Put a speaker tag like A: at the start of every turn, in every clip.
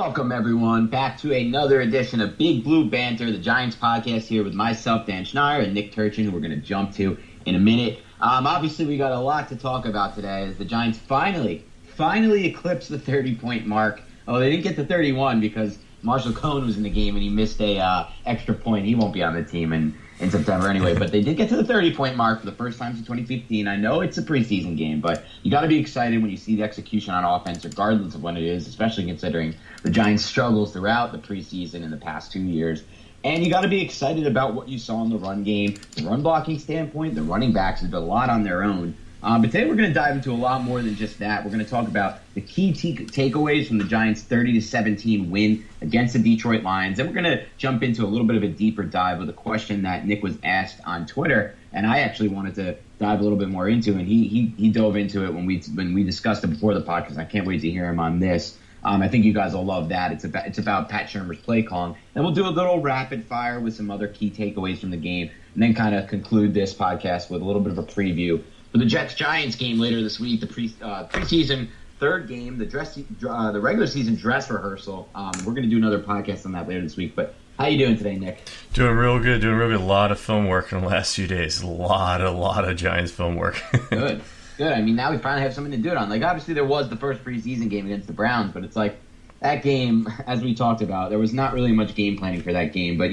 A: Welcome, everyone, back to another edition of Big Blue Banter, the Giants podcast here with myself, Dan Schneier, and Nick Turchin, who we're going to jump to in a minute. Obviously, we got a lot to talk about today as the Giants finally eclipsed the 30-point mark. Oh, they didn't get to 31 because Marshall Cohn was in the game and he missed a extra point. He won't be on the team in September anyway, but they did get to the 30-point mark for the first time since 2015. I know it's a preseason game, but you got to be excited when you see the execution on offense, regardless of when it is, especially considering the Giants' struggles throughout the preseason in the past 2 years. And you got to be excited about what you saw in the run game, the run blocking standpoint. The running backs did a lot on their own. But today we're going to dive into a lot more than just that. We're going to talk about the key takeaways from the Giants' 30-17 win against the Detroit Lions. And we're going to jump into a little bit of a deeper dive with a question that Nick was asked on Twitter, and I actually wanted to dive a little bit more into, and he dove into it when we discussed it before the podcast. I can't wait to hear him on this. I think you guys will love that. It's about Pat Shurmur's play calling. And we'll do a little rapid fire with some other key takeaways from the game, and then kind of conclude this podcast with a little bit of a preview for the Jets-Giants game later this week, the preseason third game, the regular season dress rehearsal. We're going to do another podcast on that later this week. But how you doing today, Nick?
B: Doing real good. A lot of film work in the last few days. A lot of Giants film work.
A: Good. I mean, now we finally have something to do it on. Like, obviously there was the first preseason game against the Browns, but it's like that game, as we talked about, there was not really much game planning for that game. But,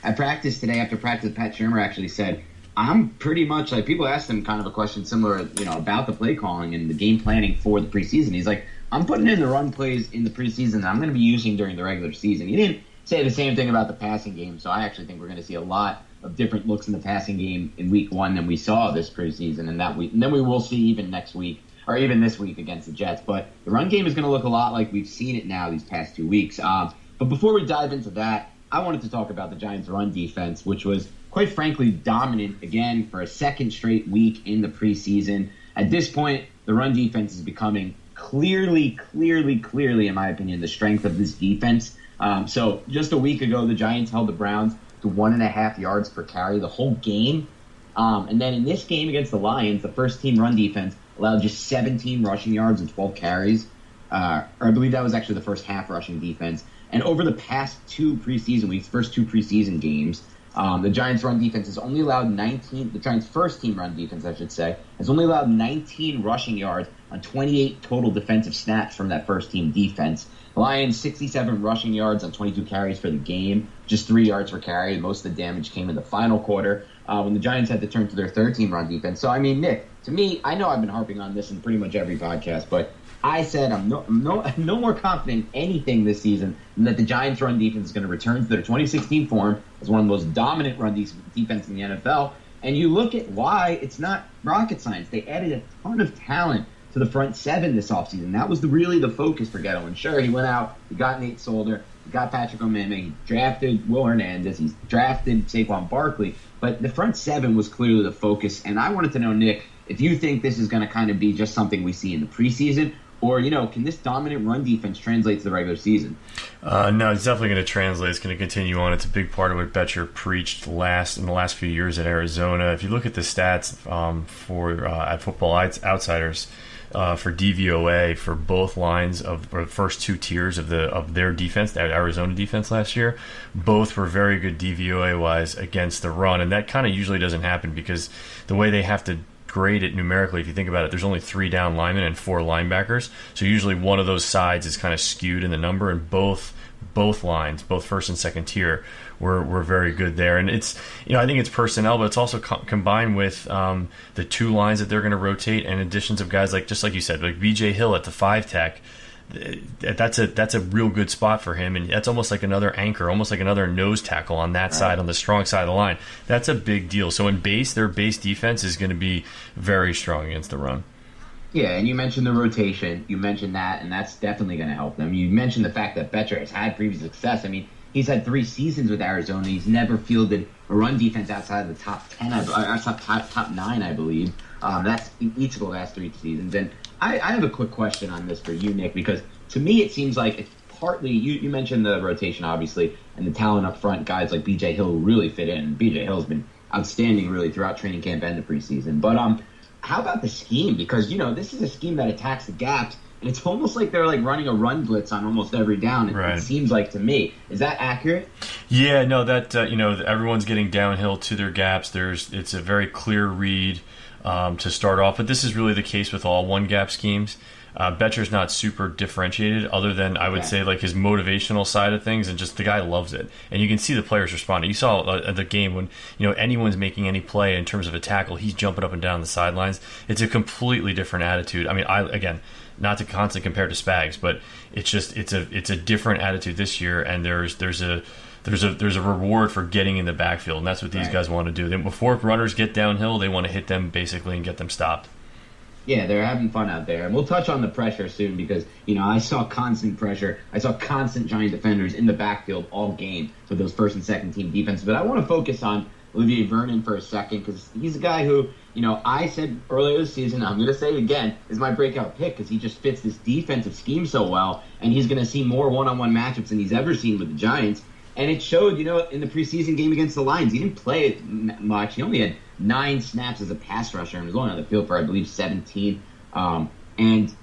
A: at practice today, after practice, Pat Shurmur actually said, I'm pretty much like, people asked him kind of a question similar, about the play calling and the game planning for the preseason. He's like, I'm putting in the run plays in the preseason that I'm going to be using during the regular season. He didn't say the same thing about the passing game, so I actually think we're going to see a lot of different looks in the passing game in week one than we saw this preseason, and then we will see even next week or even this week against the Jets. But the run game is going to look a lot like we've seen it now these past 2 weeks. But before we dive into that, I wanted to talk about the Giants' run defense, which was quite frankly dominant again for a second straight week in the preseason. At this point, the run defense is becoming clearly, in my opinion, the strength of this defense. So just a week ago, the Giants held the Browns to 1.5 yards per carry the whole game. And then in this game against the Lions, the first-team run defense allowed just 17 rushing yards and 12 carries. Or I believe that was actually the first half rushing defense. And over the past two preseason weeks, first two preseason games, the Giants' run defense has only allowed the Giants' first-team run defense, I should say, has only allowed 19 rushing yards on 28 total defensive snaps from that first-team defense. The Lions, 67 rushing yards on 22 carries for the game, just 3 yards per carry. Most of the damage came in the final quarter when the Giants had to turn to their third-team run defense. So, I mean, Nick, to me, I know I've been harping on this in pretty much every podcast, but I said I'm no more confident in anything this season than that the Giants' run defense is going to return to their 2016 form as one of the most dominant run defense in the NFL. And you look at why it's not rocket science. They added a ton of talent to the front seven this offseason. That was really the focus for Ghetto. And sure, he went out, he got Nate Solder, he got Patrick Omameh, he drafted Will Hernandez, he's drafted Saquon Barkley. But the front seven was clearly the focus. And I wanted to know, Nick, if you think this is going to kind of be just something we see in the preseason, or, can this dominant run defense translate to the regular season?
B: No, it's definitely going to translate. It's going to continue on. It's a big part of what Betcher preached in the last few years at Arizona. If you look at the stats at Football Outsiders for DVOA for both lines of the first two tiers of their defense, that Arizona defense last year, both were very good DVOA-wise against the run. And that kind of usually doesn't happen because the way they have to grade it numerically, if you think about it, there's only 3 down linemen and 4 linebackers, so usually one of those sides is kind of skewed in the number, and both lines, both first and second tier, were very good there. And it's, I think it's personnel, but it's also combined with the 2 lines that they're going to rotate, and additions of guys like, just like you said, like BJ Hill at the 5 tech. That's a real good spot for him, and that's almost like another anchor, almost like another nose tackle on that side, on the strong side of the line. That's a big deal. So their base defense is going to be very strong against the run.
A: Yeah, and you mentioned the rotation. You mentioned that, and that's definitely going to help them. You mentioned the fact that Betcher has had previous success. I mean, he's had 3 seasons with Arizona. He's never fielded a run defense outside of the top 10, top 9, I believe. That's each of the last 3 seasons. And I have a quick question on this for you, Nick, because to me it seems like it's partly, you mentioned the rotation, obviously, and the talent up front, guys like B.J. Hill who really fit in. B.J. Hill's been outstanding, really, throughout training camp and the preseason. But how about the scheme? Because, this is a scheme that attacks the gaps and it's almost like they're like running a run blitz on almost every down. It seems like to me. Is that accurate?
B: Yeah, no, that everyone's getting downhill to their gaps. It's a very clear read to start off, but this is really the case with all one gap schemes. Betcher's not super differentiated, other than I would say like his motivational side of things, and just the guy loves it, and you can see the players responding. You saw the game when anyone's making any play in terms of a tackle, he's jumping up and down the sidelines. It's a completely different attitude. I mean, again, not to constantly compare to Spags, but it's a different attitude this year, and there's a reward for getting in the backfield, and that's what these guys want to do. Before runners get downhill, they want to hit them basically and get them stopped.
A: Yeah, they're having fun out there. And we'll touch on the pressure soon because, I saw constant pressure. I saw constant Giant defenders in the backfield all game for those first and second team defense. But I want to focus on Olivier Vernon for a second because he's a guy who, I said earlier this season, I'm going to say it again, is my breakout pick because he just fits this defensive scheme so well. And he's going to see more one-on-one matchups than he's ever seen with the Giants. And it showed, in the preseason game against the Lions. He didn't play it much. He only had 9 snaps as a pass rusher and was only on the field for, I believe, 17. And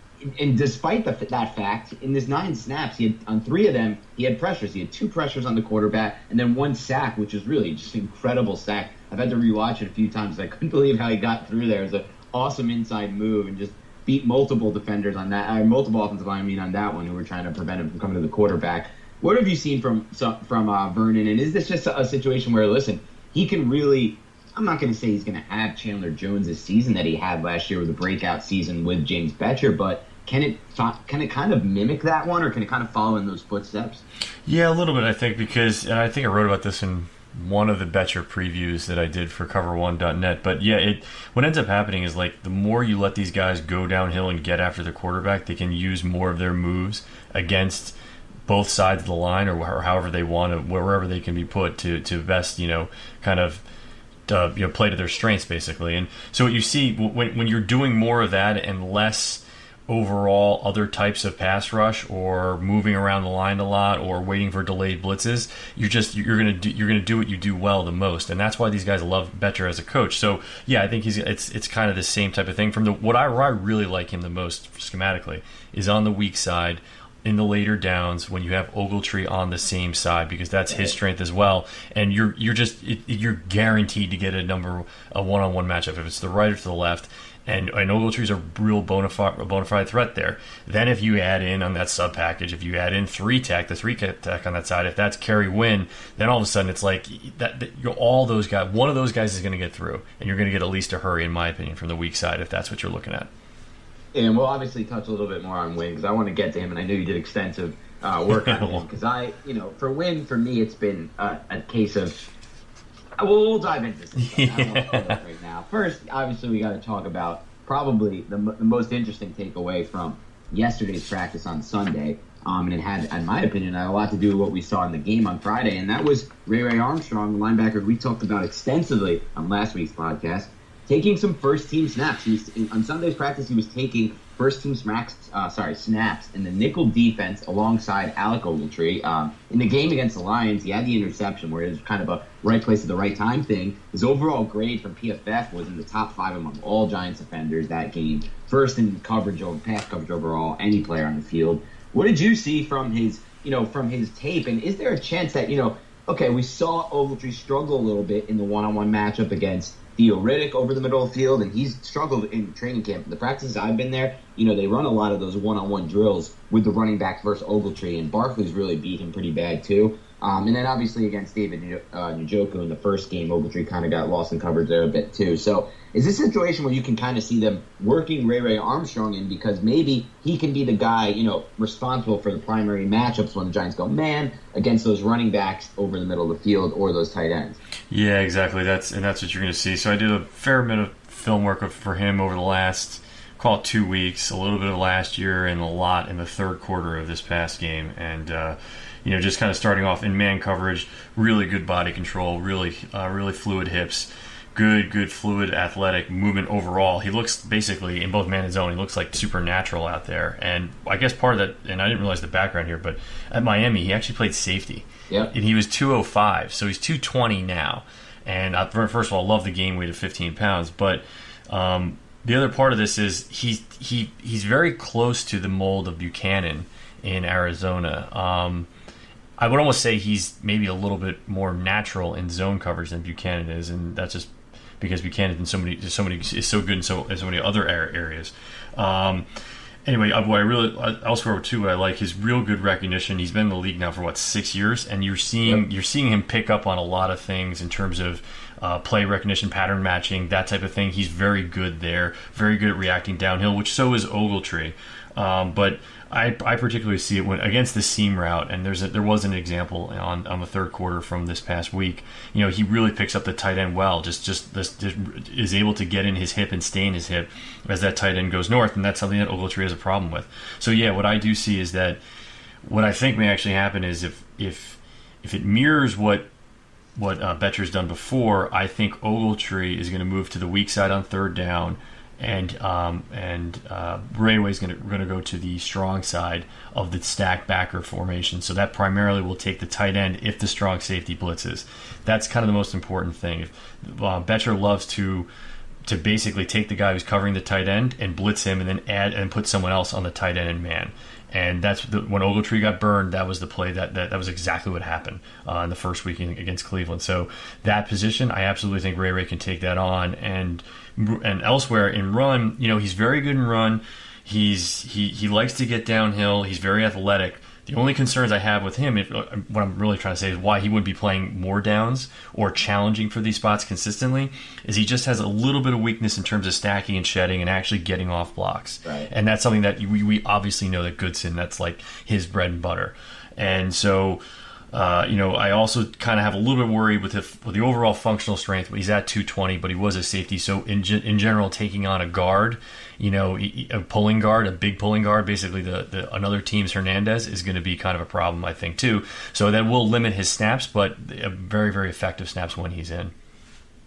A: despite that fact, in his 9 snaps, on 3 of them, he had pressures. He had 2 pressures on the quarterback and then 1 sack, which is really just an incredible sack. I've had to rewatch it a few times. I couldn't believe how he got through there. It was an awesome inside move and just beat multiple defenders on that, multiple offensive linemen on that one who were trying to prevent him from coming to the quarterback. What have you seen from Vernon? And is this just a situation where, listen, he can really – I'm not going to say he's going to have Chandler Jones' season that he had last year with a breakout season with James Betcher, but can it kind of mimic that one, or can it kind of follow in those footsteps?
B: Yeah, a little bit, I think, because – and I think I wrote about this in one of the Betcher previews that I did for cover1.net. But, yeah, what ends up happening is, like, the more you let these guys go downhill and get after the quarterback, they can use more of their moves against – both sides of the line, or however they want to, wherever they can be put to best, kind of play to their strengths, basically. And so what you see when you're doing more of that and less overall other types of pass rush or moving around the line a lot or waiting for delayed blitzes, you're gonna do what you do well the most, and that's why these guys love Betcher as a coach. So yeah, I think it's kind of the same type of thing. What I really like him the most schematically is on the weak side, in the later downs when you have Ogletree on the same side, because that's his strength as well, and you're guaranteed to get a one-on-one matchup if it's the right or to the left, and Ogletree's a real bona fide threat there. Then if you add in on that sub package, if you add in the 3-tech on that side, if that's Kerry Wynn, then all of a sudden it's like all those guys, one of those guys is going to get through, and you're going to get at least a hurry, in my opinion, from the weak side if that's what you're looking at.
A: And we'll obviously touch a little bit more on Wynn because I want to get to him, and I know you did extensive work on him. Because for Wynn, for me, it's been a case of. We'll dive into this. I don't want to pull that right now. First, obviously, we got to talk about probably the most interesting takeaway from yesterday's practice on Sunday. And it had, in my opinion, a lot to do with what we saw in the game on Friday, and that was Ray-Ray-Armstrong, the linebacker we talked about extensively on last week's podcast, taking some first-team snaps. On Sunday's practice, he was taking first-team snaps in the nickel defense alongside Alec Ogletree. In the game against the Lions, he had the interception where it was kind of a right place at the right time thing. His overall grade from PFF was in the top 5 among all Giants defenders that game. First in coverage, pass coverage overall, any player on the field. What did you see from his tape? And is there a chance that, we saw Ogletree struggle a little bit in the one-on-one matchup against Theo Riddick over the middle of the field, and he's struggled in training camp. The practices I've been there, they run a lot of those one-on-one drills with the running back versus Ogletree, and Barkley's really beat him pretty bad too. And then obviously against David Njoku in the first game, Ogletree kind of got lost in coverage there a bit too. So is this a situation where you can kind of see them working Ray-Ray-Armstrong in because maybe he can be the guy, responsible for the primary matchups when the Giants go man against those running backs over the middle of the field or those tight ends?
B: Yeah, exactly. That's what you're going to see. So I did a fair bit of film work for him over the last, call it 2 weeks, a little bit of last year, and a lot in the third quarter of this past game. And just kind of starting off in man coverage, really good body control, really fluid hips, good fluid athletic movement overall. He looks basically, in both man and zone, he looks like supernatural out there. And I guess part of that, and I didn't realize the background here, but at Miami, he actually played safety.
A: Yep.
B: And he was 205, so he's 220 now. And first of all, love the game weight of 15 pounds, but the other part of this is he's very close to the mold of Buchanan in Arizona. I would almost say he's maybe a little bit more natural in zone coverage than Buchanan is, and that's just because Buchanan is so good in so many other areas. Anyway, what I really elsewhere too, what I like his real good recognition. He's been in the league now for 6 years, and you're seeing him pick up on a lot of things in terms of play recognition, pattern matching, that type of thing. He's very good there, very good at reacting downhill, which so is Ogletree. But I particularly see it when against the seam route, and there was an example on the third quarter from this past week. He really picks up the tight end well, just is able to get in his hip and stay in his hip as that tight end goes north, and that's something that Ogletree has a problem with. So yeah, what I do see is that what I think may actually happen is if it mirrors what Betcher's done before, I think Ogletree is going to move to the weak side on third down, and Rayway's going to go to the strong side of the stack backer formation. So that primarily will take the tight end if the strong safety blitzes. That's kind of the most important thing. Betcher loves to basically take the guy who's covering the tight end and blitz him, and then add and put someone else on the tight end and man. And that's when Ogletree got burned. That was the play that was exactly what happened in the first week against Cleveland. So that position, I absolutely think Ray can take that on. And elsewhere in run, he's very good in run. He likes to get downhill. He's very athletic. The only concerns I have with him, what I'm really trying to say is why he wouldn't be playing more downs or challenging for these spots consistently, is he just has a little bit of weakness in terms of stacking and shedding and actually getting off blocks. Right. And that's something that we obviously know that Goodson, that's like his bread and butter. And so, I also kind of have a little bit worried with the overall functional strength. He's at 220, but he was a safety. So in general, taking on a guard, a pulling guard, a big pulling guard, basically the another team's Hernandez is going to be kind of a problem, I think, too. So that will limit his snaps, but very, very effective snaps when he's in.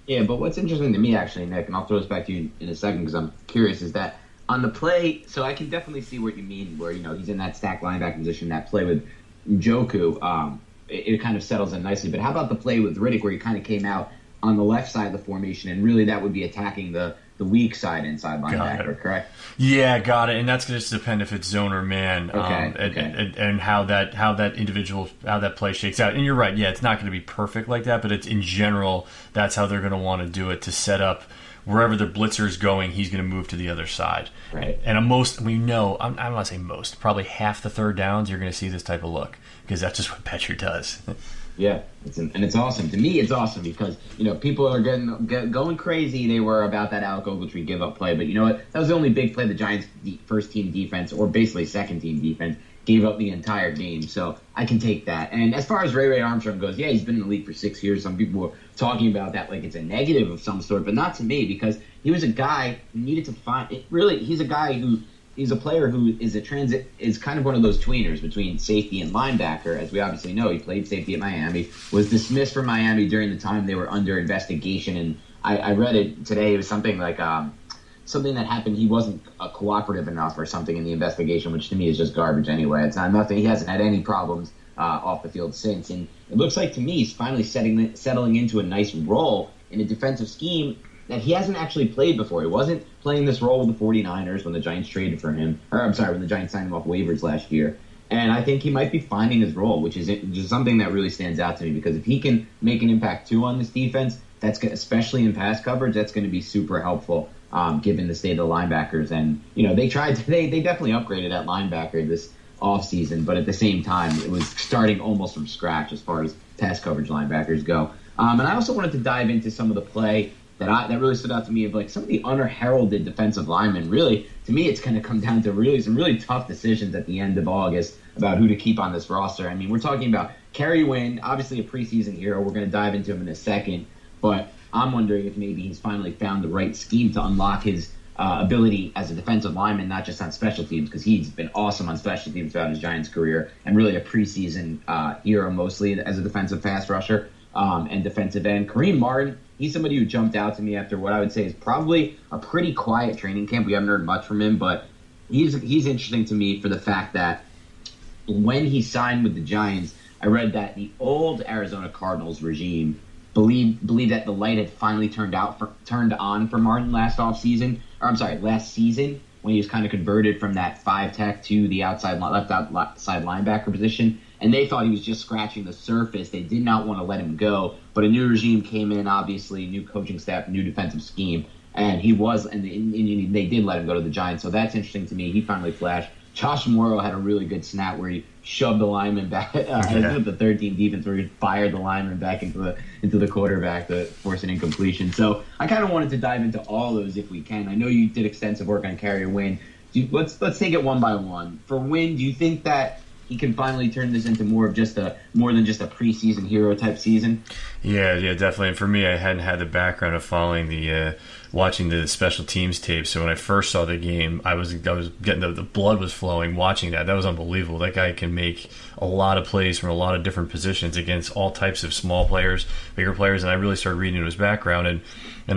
A: Yeah, but what's interesting to me, actually, Nick, and I'll throw this back to you in a second because I'm curious, is that on the play, so I can definitely see what you mean where, he's in that stack linebacker position, that play with Njoku, it kind of settles in nicely. But how about the play with Riddick where he kind of came out on the left side of the formation, and really that would be attacking the weak side inside linebacker, correct?
B: Yeah, got it. And that's going to depend if it's zone or man,
A: okay.
B: And how that play shakes out. And you're right, yeah, it's not going to be perfect like that, but it's in general that's how they're going to want to do it, to set up wherever the blitzer is going, he's going to move to the other side.
A: Right.
B: And I'm not saying most, probably half the third downs, you're going to see this type of look because that's just what Betcher does.
A: Yeah, it's awesome. To me, it's awesome because, people are going crazy. They were about that Alec Ogletree give-up play. But you know what? That was the only big play the Giants' first-team defense, or basically second-team defense, gave up the entire game. So I can take that. And as far as Ray-Armstrong goes, yeah, he's been in the league for 6 years. Some people were talking about that like it's a negative of some sort, but not to me, because he was a guy who needed to find – he's a guy who – he's a player who is kind of one of those tweeners between safety and linebacker. As we obviously know, he played safety at Miami, was dismissed from Miami during the time they were under investigation. And I read it today. It was something like something that happened. He wasn't cooperative enough or something in the investigation, which to me is just garbage anyway. It's not nothing. He hasn't had any problems off the field since. And it looks like to me he's finally settling into a nice role in a defensive scheme that he hasn't actually played before. He wasn't playing this role with the 49ers when the Giants traded for him. When the Giants signed him off waivers last year. And I think he might be finding his role, which is just something that really stands out to me, because if he can make an impact too on this defense, especially in pass coverage, that's going to be super helpful given the state of the linebackers. And, they definitely upgraded at linebacker this offseason, but at the same time, it was starting almost from scratch as far as pass coverage linebackers go. And I also wanted to dive into some of the play that really stood out to me of like some of the unheralded defensive linemen. Really, to me, it's going to come down to some really tough decisions at the end of August about who to keep on this roster. I mean, we're talking about Kerry Wynn, obviously a preseason hero. We're going to dive into him in a second, but I'm wondering if maybe he's finally found the right scheme to unlock his ability as a defensive lineman, not just on special teams, because he's been awesome on special teams throughout his Giants career, and really a preseason hero mostly as a defensive pass rusher and defensive end. Kareem Martin, he's somebody who jumped out to me after what I would say is probably a pretty quiet training camp. We haven't heard much from him, but he's interesting to me for the fact that when he signed with the Giants, I read that the old Arizona Cardinals regime believe that the light had finally turned on for Martin last season when he was kind of converted from that 5-tech to the outside linebacker position. And they thought he was just scratching the surface. They did not want to let him go. But a new regime came in, obviously, new coaching staff, new defensive scheme. And they did let him go to the Giants. So that's interesting to me. He finally flashed. Josh Morrow had a really good snap where he shoved the lineman back with the 13 defense, where he fired the lineman back into the quarterback to force an incompletion. So I kind of wanted to dive into all those if we can. I know you did extensive work on Carrier Wynn. Let's take it one by one. For Wynn, do you think that he can finally turn this into more than just a preseason hero type season?
B: Yeah, definitely. And for me, I hadn't had the background of following watching the special teams tape. So when I first saw the game, I was getting the blood was flowing watching that. That was unbelievable. That guy can make a lot of plays from a lot of different positions against all types of small players, bigger players. And I really started reading into his background and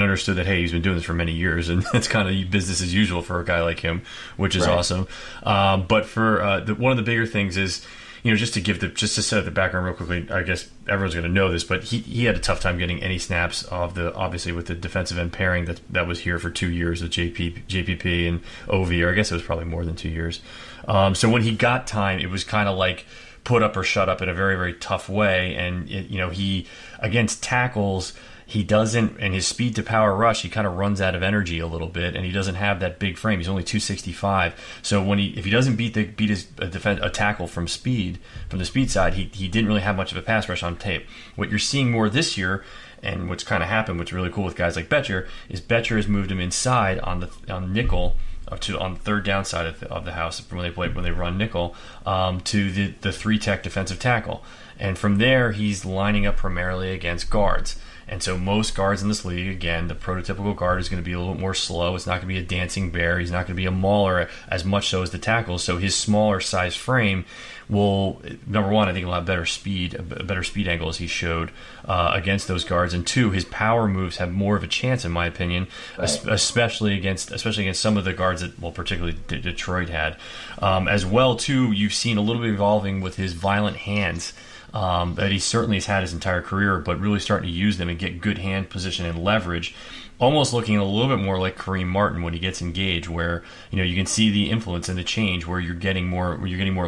B: understood that, hey, he's been doing this for many years, and it's kind of business as usual for a guy like him, which is awesome. But for one of the bigger things is, just to set the background real quickly, I guess everyone's going to know this, but he had a tough time getting any snaps obviously with the defensive end pairing that was here for 2 years with JPP and OV, or I guess it was probably more than 2 years. So when he got time, it was kind of like put up or shut up in a very, very tough way. And he against tackles, he doesn't, and his speed to power rush, he kind of runs out of energy a little bit, and he doesn't have that big frame. He's only 265. So if he doesn't beat a tackle from the speed side, he didn't really have much of a pass rush on tape. What you're seeing more this year, and what's kind of happened, what's really cool with guys like Betcher, is Betcher has moved him inside on nickel, on the third down side of the house when they run nickel, to the 3-tech defensive tackle, and from there he's lining up primarily against guards. And so most guards in this league, again, the prototypical guard is going to be a little bit more slow. It's not going to be a dancing bear. He's not going to be a mauler as much so as the tackles. So his smaller size frame will, number one, I think he'll have better speed angle as he showed against those guards. And two, his power moves have more of a chance, in my opinion, especially against some of the guards that, particularly Detroit had. As well, too, you've seen a little bit evolving with his violent hands. That he certainly has had his entire career, but really starting to use them and get good hand position and leverage, almost looking a little bit more like Kareem Martin when he gets engaged, where you can see the influence and the change where you're getting more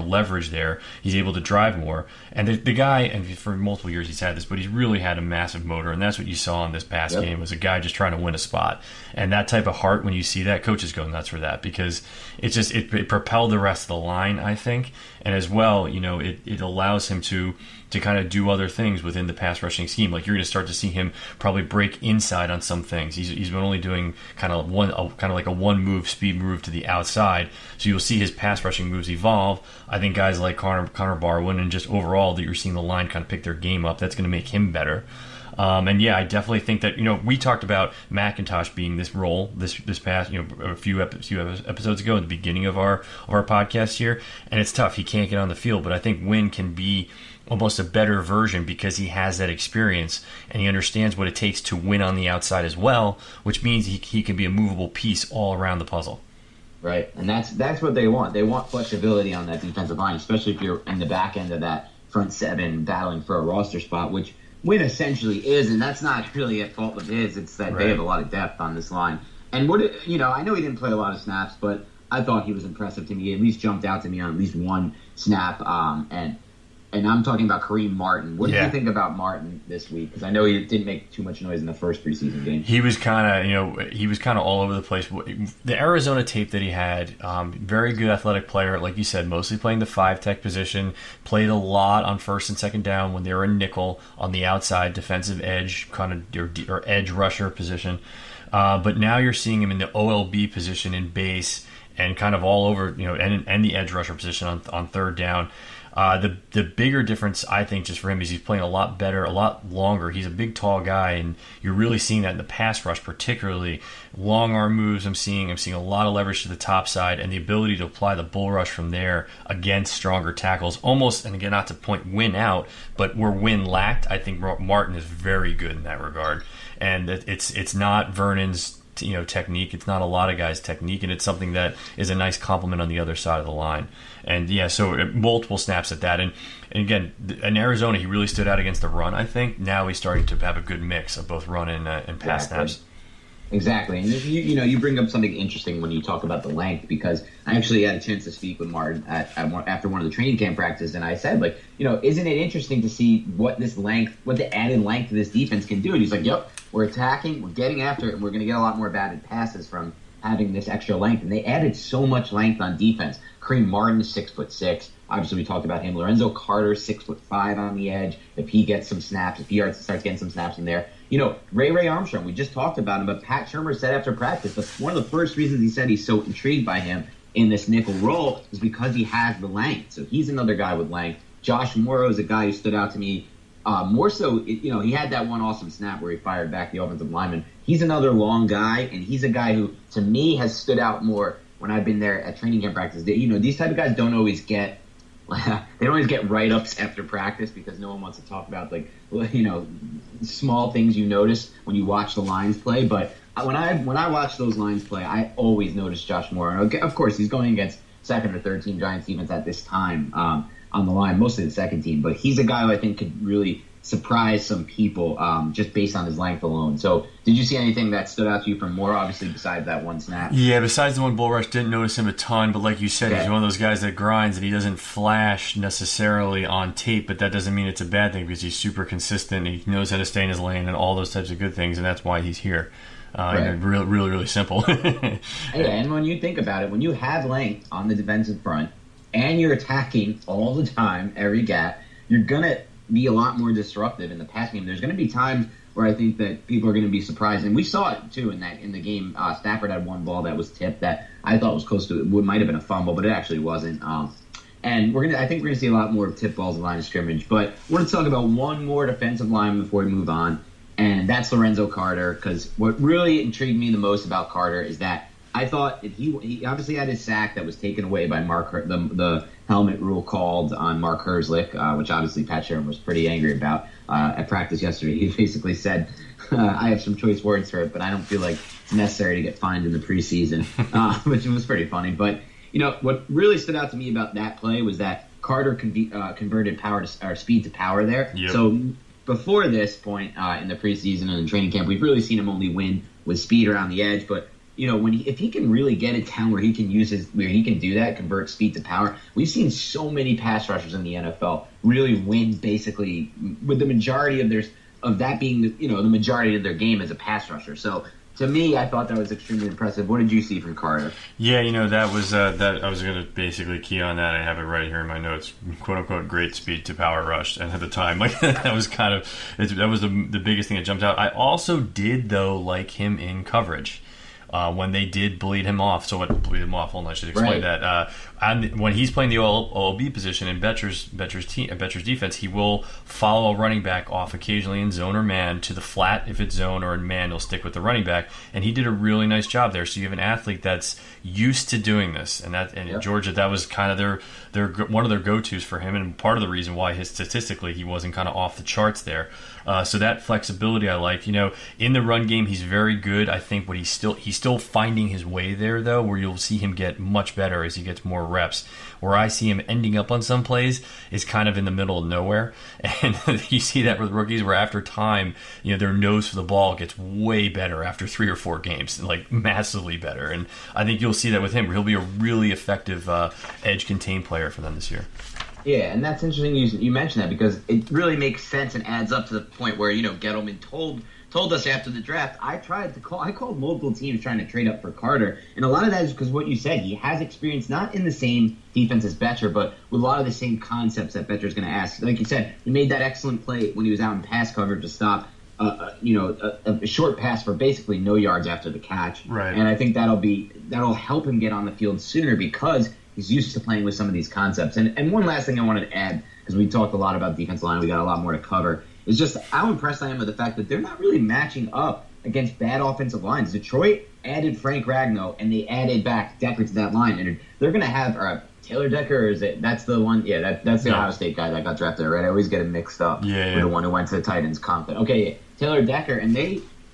B: leverage there. He's able to drive more, and the guy, and for multiple years he's had this, but he's really had a massive motor, and that's what you saw in this past game, was a guy just trying to win a spot. And that type of heart, when you see that, coaches go nuts for that, because it propelled the rest of the line, I think. And as well, it allows him to kind of do other things within the pass rushing scheme. Like, you're going to start to see him probably break inside on some things. He's been only doing kind of like a one move speed move to the outside. So you'll see his pass rushing moves evolve. I think guys like Connor Barwin, and just overall that you're seeing the line kind of pick their game up, that's going to make him better. And yeah, I definitely think that we talked about McIntosh being this role this past a few episodes ago at the beginning of our podcast here, and it's tough. He can't get on the field, but I think Wynn can be almost a better version because he has that experience and he understands what it takes to win on the outside as well, which means he can be a movable piece all around the puzzle.
A: Right, and that's what they want. They want flexibility on that defensive line, especially if you're in the back end of that front seven battling for a roster spot, which Wynn essentially is, and that's not really a fault of his. It's that they have a lot of depth on this line. And I know he didn't play a lot of snaps, but I thought he was impressive to me. He at least jumped out to me on at least one snap. And I'm talking about Kareem Martin. What did you think about Martin this week? Because I know he didn't make too much noise in the first preseason game.
B: He was kind of all over the place. The Arizona tape that he had, very good athletic player, like you said, mostly playing the 5-tech position. Played a lot on first and second down when they were in nickel on the outside, defensive edge or edge rusher position. But now you're seeing him in the OLB position in base and kind of all over, and the edge rusher position on third down. The bigger difference, I think, just for him is he's playing a lot better, a lot longer. He's a big, tall guy, and you're really seeing that in the pass rush, particularly long arm moves. I'm seeing a lot of leverage to the top side and the ability to apply the bull rush from there against stronger tackles. Almost, and again, not to point Wynn out, but where Wynn lacked, I think Martin is very good in that regard. And it's not Vernon's technique. It's not a lot of guys' technique, and it's something that is a nice compliment on the other side of the line. And yeah, so multiple snaps at that. And again, in Arizona, he really stood out against the run. I think now he's starting to have a good mix of both run and pass snaps.
A: Exactly, and you bring up something interesting when you talk about the length, because I actually had a chance to speak with Martin after one of the training camp practices, and I said, isn't it interesting to see what the added length of this defense can do? And he's like, yep, we're attacking, we're getting after it, and we're going to get a lot more batted passes from having this extra length. And they added so much length on defense. Kareem Martin, 6'6". Obviously, we talked about him. Lorenzo Carter, 6'5" on the edge. If he gets some snaps, if he starts getting some snaps in there. Ray Armstrong, we just talked about him, but Pat Shurmur said after practice that one of the first reasons he said he's so intrigued by him in this nickel role is because he has the length. So he's another guy with length. Josh Morrow is a guy who stood out to me more so. He had that one awesome snap where he fired back the offensive lineman. He's another long guy, and he's a guy who, to me, has stood out more when I've been there at training camp practice. These type of guys don't always get write-ups after practice because no one wants to talk about small things you notice when you watch the lines play. But when I watch those lines play, I always notice Josh Moore. And of course, he's going against second or third team Giants defense at this time on the line, mostly the second team. But he's a guy who I think could really surprise some people just based on his length alone. So did you see anything that stood out to you from Moore, obviously, besides that one snap?
B: Yeah, besides the one bull rush, didn't notice him a ton, but like you said, he's one of those guys that grinds, and he doesn't flash necessarily on tape, but that doesn't mean it's a bad thing because he's super consistent, and he knows how to stay in his lane and all those types of good things, and that's why he's here. Really, really, really simple.
A: Yeah, and when you think about it, when you have length on the defensive front, and you're attacking all the time, every gap, you're going to be a lot more disruptive in the pass game. There's going to be times where I think that people are going to be surprised, and we saw it too in the game. Stafford had one ball that was tipped that I thought was close to it. Might have been a fumble, but it actually wasn't. And I think we're going to see a lot more of tip balls in line of scrimmage. But we're going to talk about one more defensive lineman before we move on, and that's Lorenzo Carter. Because what really intrigued me the most about Carter is that I thought he obviously had his sack that was taken away by the helmet rule called on Mark Herzlich, which obviously Pat Shurmur was pretty angry about at practice yesterday. He basically said, I have some choice words for it, but I don't feel like it's necessary to get fined in the preseason, which was pretty funny. But, what really stood out to me about that play was that Carter converted speed to power there.
B: Yep.
A: So before this point in the preseason and in training camp, we've really seen him only win with speed around the edge, but if he can really get it down where he can do that, convert speed to power. We've seen so many pass rushers in the NFL really win basically with the majority of that being the majority of their game as a pass rusher. So to me, I thought that was extremely impressive. What did you see from Carter?
B: Yeah, that was that. I was going to basically key on that. I have it right here in my notes. "Quote unquote great speed to power rush." And at the time, that was that was the biggest thing that jumped out. I also did though like him in coverage. When they did bleed him off. So what bleed him off? Hold on, I should explain that. And when he's playing the OLB position in Betcher's defense, he will follow a running back off occasionally in zone or man to the flat. If it's zone or in man, he'll stick with the running back. And he did a really nice job there. So you have an athlete that's used to doing this. And in Georgia, that was kind of their one of their go-tos for him, and part of the reason why statistically he wasn't kind of off the charts there. So that flexibility I like. In the run game, he's very good. I think he's still finding his way there, though, where you'll see him get much better as he gets more reps. Where I see him ending up on some plays is kind of in the middle of nowhere. And you see that with rookies where after time, their nose for the ball gets way better after 3 or 4 games, like massively better. And I think you'll see that with him, where he'll be a really effective edge contain player for them this year.
A: Yeah, and that's interesting you mentioned that, because it really makes sense and adds up to the point where, Gettleman told us after the draft, I called multiple teams trying to trade up for Carter, and a lot of that is because what you said, he has experience not in the same defense as Betcher, but with a lot of the same concepts that Betcher's going to ask. Like you said, he made that excellent play when he was out in pass coverage to stop a short pass for basically no yards after the catch.
B: Right.
A: And I think that'll help him get on the field sooner because he's used to playing with some of these concepts. And one last thing I wanted to add, because we talked a lot about defensive line, we got a lot more to cover, is just how impressed I am with the fact that they're not really matching up against bad offensive lines. Detroit added Frank Ragnow, and they added back Decker to that line. And they're going to have Taylor Decker, or is it? That's the one. Yeah, that's the Ohio State guy that got drafted, right? I always get him mixed up with the one who went to the Titans. Compton. Okay, yeah. Taylor Decker, and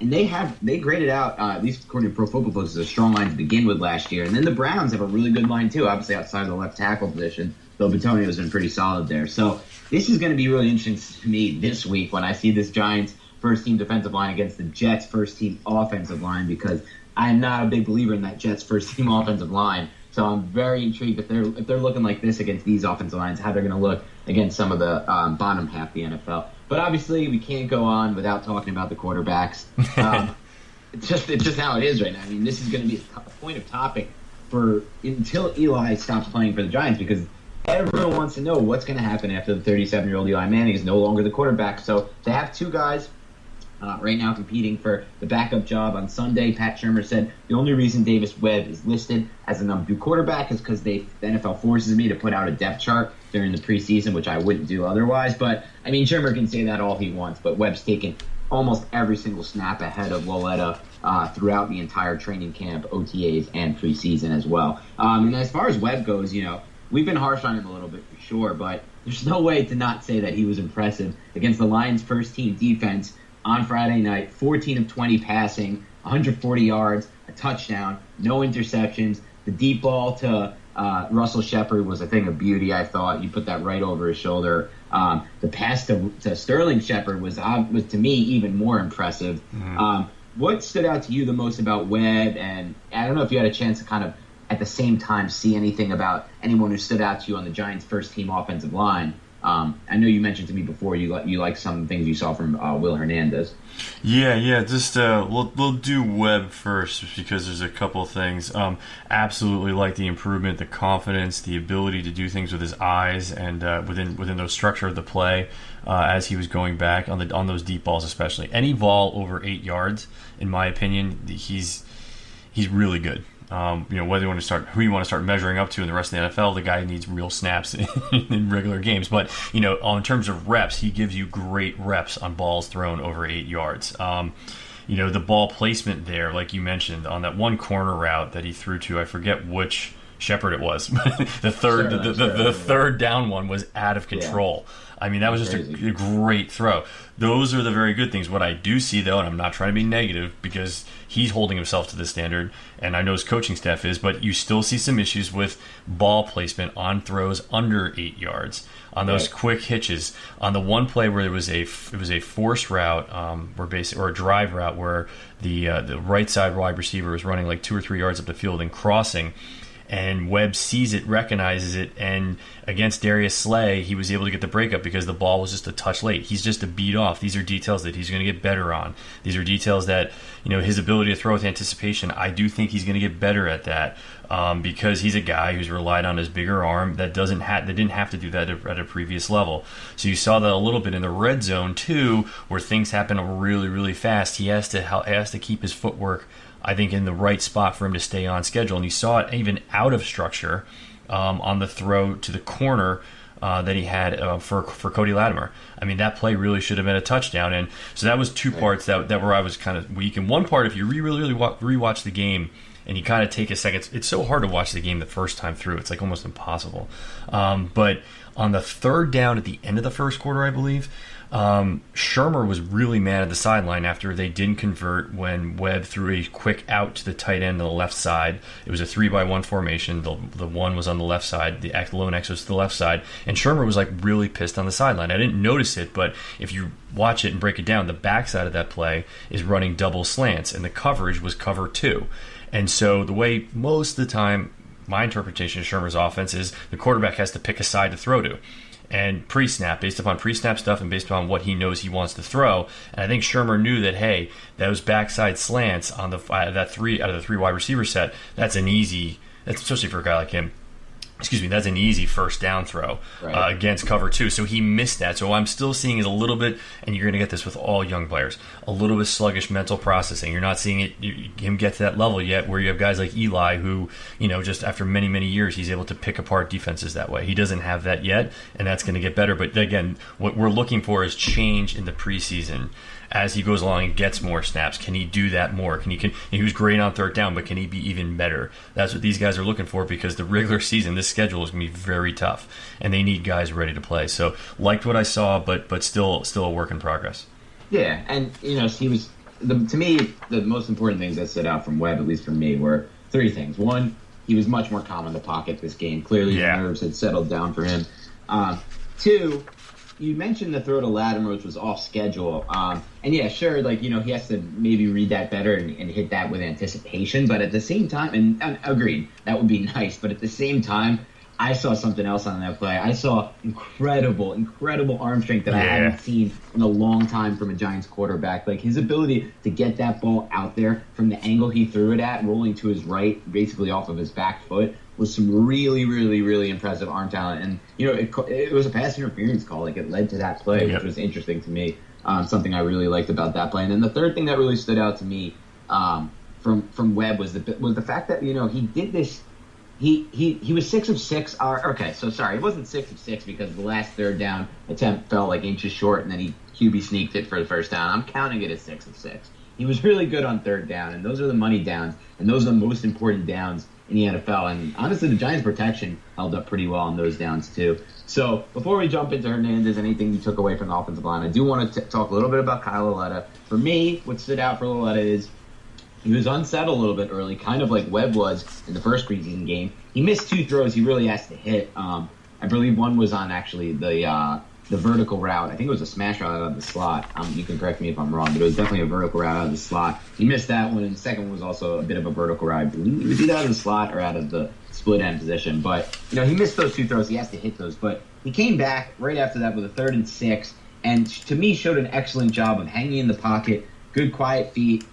A: And they graded out, at least according to Pro Football Focus, as a strong line to begin with last year. And then the Browns have a really good line too, obviously outside of the left tackle position, though Bitonio's been pretty solid there. So this is going to be really interesting to me this week when I see this Giants first-team defensive line against the Jets first-team offensive line, because I'm not a big believer in that Jets first-team offensive line. So I'm very intrigued if they're looking like this against these offensive lines, how they're going to look against some of the bottom half of the NFL. But obviously, we can't go on without talking about the quarterbacks. It's just how it is right now. I mean, this is going to be a point of topic until Eli stops playing for the Giants, because everyone wants to know what's going to happen after the 37-year-old Eli Manning is no longer the quarterback. So they have two guys right now competing for the backup job. On Sunday, Pat Shurmur said the only reason Davis Webb is listed as the number 2 quarterback is because the NFL forces me to put out a depth chart during the preseason, which I wouldn't do otherwise. But, I mean, Shurmur can say that all he wants, but Webb's taken almost every single snap ahead of Lauletta throughout the entire training camp, OTAs, and preseason as well. And as far as Webb goes, we've been harsh on him a little bit for sure, but there's no way to not say that he was impressive against the Lions' first-team defense on Friday night. 14 of 20 passing, 140 yards, a touchdown, no interceptions. The deep ball to Russell Shepard was a thing of beauty, I thought. You put that right over his shoulder. The pass to Sterling Shepard was to me even more impressive. Mm-hmm. What stood out to you the most about Webb? And I don't know if you had a chance to kind of at the same time see anything about anyone who stood out to you on the Giants' first-team offensive line. I know you mentioned to me before you like some things you saw from Will Hernandez.
B: Yeah. Just we'll do Webb first, just because there's a couple of things. Absolutely like the improvement, the confidence, the ability to do things with his eyes, and within the structure of the play as he was going back on those deep balls, especially any ball over 8 yards. In my opinion, he's really good. Whether who you want to start measuring up to in the rest of the NFL, the guy needs real snaps in regular games. But, in terms of reps, he gives you great reps on balls thrown over 8 yards. The ball placement there, like you mentioned, on that one corner route that he threw to, I forget which Shepard it was. The third down one was out of control. Yeah. I mean, that was just a great throw. Those are the very good things. What I do see, though, and I'm not trying to be negative because he's holding himself to the standard, and I know his coaching staff is, but you still see some issues with ball placement on throws under 8 yards, on those quick hitches, on the one play where it was a forced route, or a drive route where the right side wide receiver was running like 2 or 3 yards up the field and crossing. And Webb sees it, recognizes it, and against Darius Slay, he was able to get the breakup because the ball was just a touch late. He's just a beat off. These are details that he's going to get better on. These are details that, his ability to throw with anticipation, I do think he's going to get better at that because he's a guy who's relied on his bigger arm that didn't have to do that at a previous level. So you saw that a little bit in the red zone, too, where things happen really, really fast. He has to keep his footwork, I think, in the right spot for him to stay on schedule. And you saw it even out of structure on the throw to the corner that he had for Cody Latimer. I mean, that play really should have been a touchdown. And so that was two parts that where I was kind of weak. And one part, if you really rewatch the game and you kind of take a second, it's so hard to watch the game the first time through. It's like almost impossible. But on the third down at the end of the first quarter, I believe, Shurmur was really mad at the sideline after they didn't convert when Webb threw a quick out to the tight end on the left side. It was a 3-by-1 formation. The one was on the left side. The lone X was to the left side. And Shurmur was like really pissed on the sideline. I didn't notice it, but if you watch it and break it down, the backside of that play is running double slants, and the coverage was cover 2. And so the way most of the time, my interpretation of Shurmur's offense is the quarterback has to pick a side to throw to. And pre-snap, based upon pre-snap stuff and based upon what he knows he wants to throw. And I think Shurmur knew that, hey, those backside slants on that 3 out of the 3 wide receiver set, that's especially for a guy like him, that's an easy first down throw against cover 2. So he missed that. So I'm still seeing is a little bit, and you're going to get this with all young players, a little bit sluggish mental processing. You're not seeing him get to that level yet where you have guys like Eli who, just after many, many years, he's able to pick apart defenses that way. He doesn't have that yet, and that's going to get better. But again, what we're looking for is change in the preseason. As he goes along and gets more snaps, can he do that more? He was great on third down, but can he be even better? That's what these guys are looking for because the regular season, this schedule is going to be very tough, and they need guys ready to play. So liked what I saw, but still a work in progress.
A: Yeah, and he was to me, the most important things that stood out from Webb, at least for me, were three things. One, he was much more calm in the pocket this game. Clearly, the nerves had settled down for him. Two, you mentioned the throw to Latimer, which was off schedule. And yeah, sure, he has to maybe read that better and hit that with anticipation. But at the same time, and agreed, that would be nice. But at the same time, I saw something else on that play. I saw incredible arm strength that I haven't seen in a long time from a Giants quarterback. Like, his ability to get that ball out there from the angle he threw it at, rolling to his right, basically off of his back foot, was some really, really, really impressive arm talent. And, it was a pass interference call. Like, it led to that play, which was interesting to me. Something I really liked about that play. And then the third thing that really stood out to me from Webb was the fact that, he did this. He was 6 of 6. It wasn't 6 of 6 because the last third down attempt fell like inches short, and then he QB sneaked it for the first down. I'm counting it as 6 of 6. He was really good on third down, and those are the money downs, and those are the most important downs in the NFL. And honestly, the Giants' protection held up pretty well on those downs too. So before we jump into Hernandez, anything you took away from the offensive line, I do want to talk a little bit about Kyle Lauletta. For me, what stood out for Lauletta is he was unsettled a little bit early, kind of like Webb was in the first preseason game. He missed 2 throws he really has to hit. I believe one was on actually the vertical route. I think it was a smash route out of the slot. You can correct me if I'm wrong, but it was definitely a vertical route out of the slot. He missed that one, and the second one was also a bit of a vertical route. I believe it was either out of the slot or out of the split end position. But, he missed those 2 throws. He has to hit those. But he came back right after that with a 3rd and 6, and to me showed an excellent job of hanging in the pocket, good quiet feet,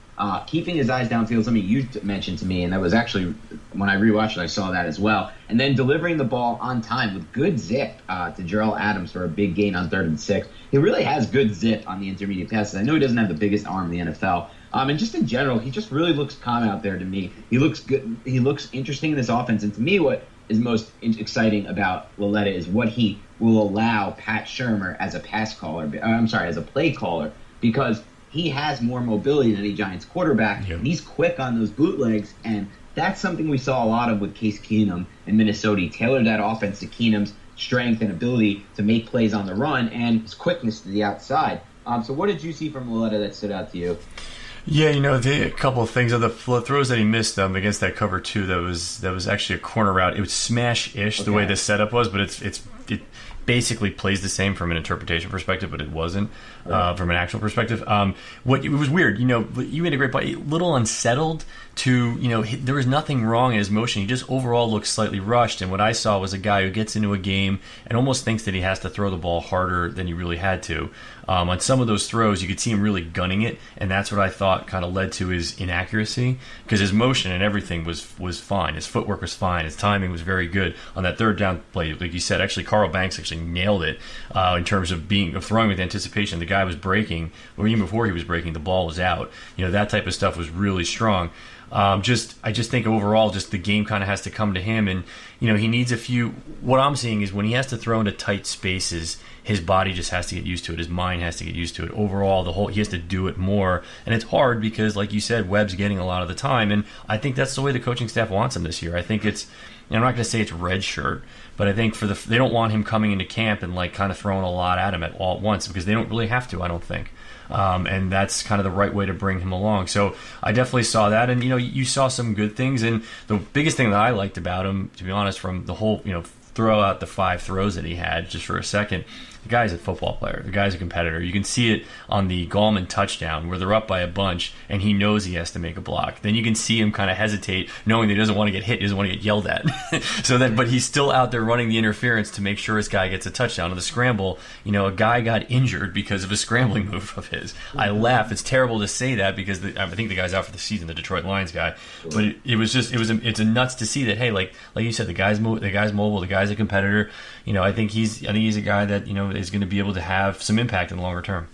A: keeping his eyes downfield, something you mentioned to me, and that was actually, when I rewatched it, I saw that as well. And then delivering the ball on time with good zip to Jarrell Adams for a big gain on 3rd and 6. He really has good zip on the intermediate passes. I know he doesn't have the biggest arm in the NFL. And just in general, he just really looks calm out there to me. He looks good. He looks interesting in this offense. And to me, what is most exciting about Lauletta is what he will allow Pat Shurmur as a as a play caller, because he has more mobility than any Giants quarterback. Yep. And he's quick on those bootlegs, and that's something we saw a lot of with Case Keenum in Minnesota. He tailored that offense to Keenum's strength and ability to make plays on the run and his quickness to the outside. So what did you see from Lauletta that stood out to you?
B: Yeah, a couple of things. The throws that he missed against that cover 2, that was actually a corner route. It was smash-ish the way the setup was, but it basically plays the same from an interpretation perspective, but it wasn't from an actual perspective. It was weird. You made a great point. A little unsettled to, there was nothing wrong in his motion. He just overall looked slightly rushed. And what I saw was a guy who gets into a game and almost thinks that he has to throw the ball harder than he really had to. On some of those throws, you could see him really gunning it, and that's what I thought kind of led to his inaccuracy, because his motion and everything was fine. His footwork was fine. His timing was very good. On that third down play, like you said, actually Carl Banks actually nailed it in terms of throwing with anticipation. The guy was breaking, or even before he was breaking, the ball was out. That type of stuff was really strong. I just think overall, just the game kind of has to come to him, and he needs a few. What I'm seeing is when he has to throw into tight spaces, his body just has to get used to it. His mind has to get used to it. Overall, he has to do it more, and it's hard because, like you said, Webb's getting a lot of the time, and I think that's the way the coaching staff wants him this year. I think it's. I'm not going to say it's red shirt, but I think they don't want him coming into camp and kind of throwing a lot at him all at once, because they don't really have to. I don't think. And that's kind of the right way to bring him along. So I definitely saw that, and you saw some good things. And the biggest thing that I liked about him, to be honest, from the whole throw out the 5 throws that he had just for a second, the guy's a football player. The guy's a competitor. You can see it on the Gallman touchdown where they're up by a bunch and he knows he has to make a block. Then you can see him kind of hesitate, knowing that he doesn't want to get hit, he doesn't want to get yelled at. But he's still out there running the interference to make sure his guy gets a touchdown. On the scramble, a guy got injured because of a scrambling move of his. I laugh. It's terrible to say that because I think the guy's out for the season, the Detroit Lions guy. But it's a nuts to see that, hey, like you said, the guy's mobile, the guy's a competitor. I think he's a guy that is going to be able to have some impact in the longer term.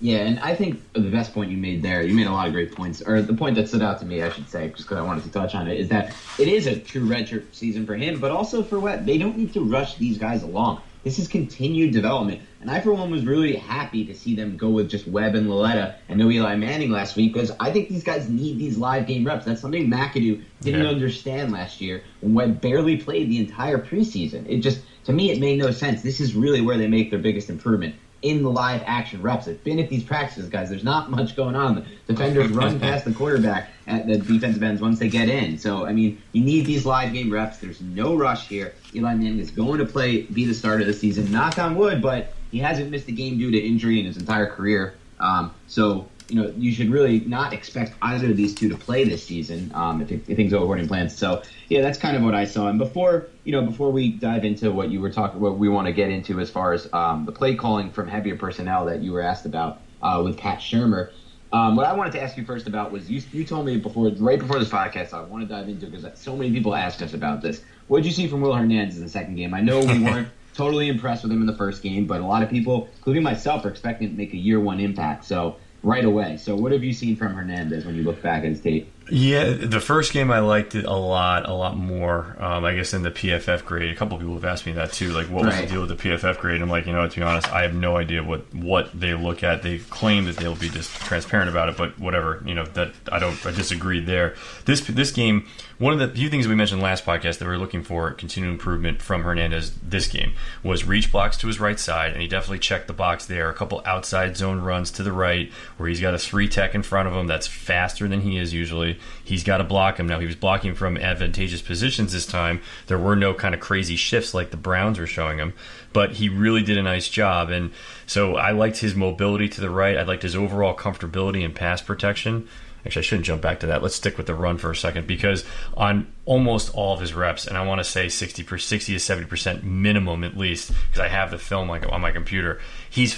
A: Yeah, and I think the best point you made there, you made a lot of great points, or the point that stood out to me, I should say, just because I wanted to touch on it, is that it is a true redshirt season for him, but also for Webb. They don't need to rush these guys along. This is continued development. And I, for one, was really happy to see them go with just Webb and Lauletta and no Eli Manning last week, because I think these guys need these live game reps. That's something McAdoo didn't understand last year when Webb barely played the entire preseason. It just, to me, it made no sense. This is really where they make their biggest improvement. in the live action reps. I've been at these practices, guys. There's not much going on. The defenders run past the quarterback at the defensive ends once they get in. So, I mean, you need these live game reps. There's no rush here. Eli Manning is going to be the starter of the season. Knock on wood, but he hasn't missed a game due to injury in his entire career. So, you should really not expect either of these two to play this season if things go according to plans. So, yeah, that's kind of what I saw. And before we dive into what we want to get into as far as the play calling from heavier personnel that you were asked about with Pat Shurmur, what I wanted to ask you first about was you told me right before this podcast, I want to dive into because so many people asked us about this. What did you see from Will Hernandez in the second game? I know we weren't totally impressed with him in the first game, but a lot of people, including myself, are expecting him to make a year one impact. So right away. So what have you seen from Hernandez when you look back at his tape?
B: Yeah, the first game I liked it a lot more. I guess in the PFF grade, a couple of people have asked me that too. Like, what was the deal with the PFF grade? And I'm like, to be honest, I have no idea what they look at. They claim that they'll be just transparent about it, but whatever. That I disagree there. This game, one of the few things we mentioned last podcast that we were looking for continued improvement from Hernandez this game was reach blocks to his right side, and he definitely checked the box there. A couple outside zone runs to the right where he's got a 3 tech in front of him that's faster than he is usually. He's got to block him. Now, he was blocking from advantageous positions this time. There were no kind of crazy shifts like the Browns were showing him, but he really did a nice job. And so I liked his mobility to the right. I liked his overall comfortability and pass protection. Actually, I shouldn't jump back to that. Let's stick with the run for a second, because on almost all of his reps, and I want to say 60 to 70% minimum at least, because I have the film on my computer, he's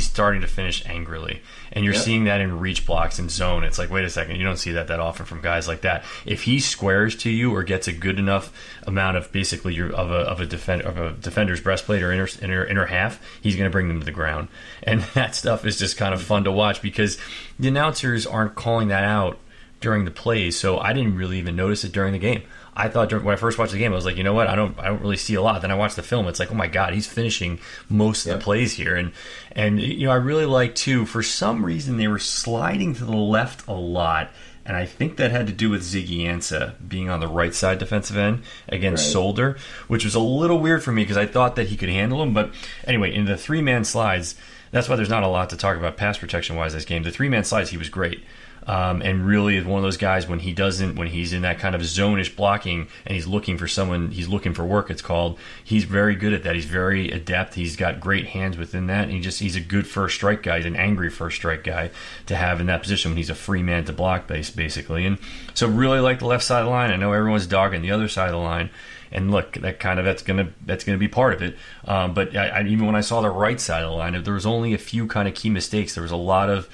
B: starting to finish angrily. And you're seeing that in reach blocks and zone. It's like, wait a second, you don't see that often from guys like that. If he squares to you or gets a good enough amount of basically of a defender's breastplate or inner half, he's going to bring them to the ground. And that stuff is just kind of fun to watch because the announcers aren't calling that out during the plays, so I didn't really even notice it during the game. I thought when I first watched the game, I was like, you know what, I don't really see a lot. Then I watched the film, it's like, oh my God, he's finishing most of the plays here. And I really like too, for some reason they were sliding to the left a lot, and I think that had to do with Ziggy Ansah being on the right side defensive end against Solder, which was a little weird for me because I thought that he could handle him. But anyway, in the 3-man slides, that's why there's not a lot to talk about pass protection-wise this game. The 3-man slides, he was great. And really is one of those guys when he's in that kind of zone-ish blocking and he's looking for work, it's called, he's very good at that. He's very adept. He's got great hands within that. And he's a good first strike guy. He's an angry first strike guy to have in that position when he's a free man to block basically. And so really like the left side of the line. I know everyone's dogging the other side of the line. And look, that's gonna be part of it. But even when I saw the right side of the line, there was only a few kind of key mistakes. There was a lot of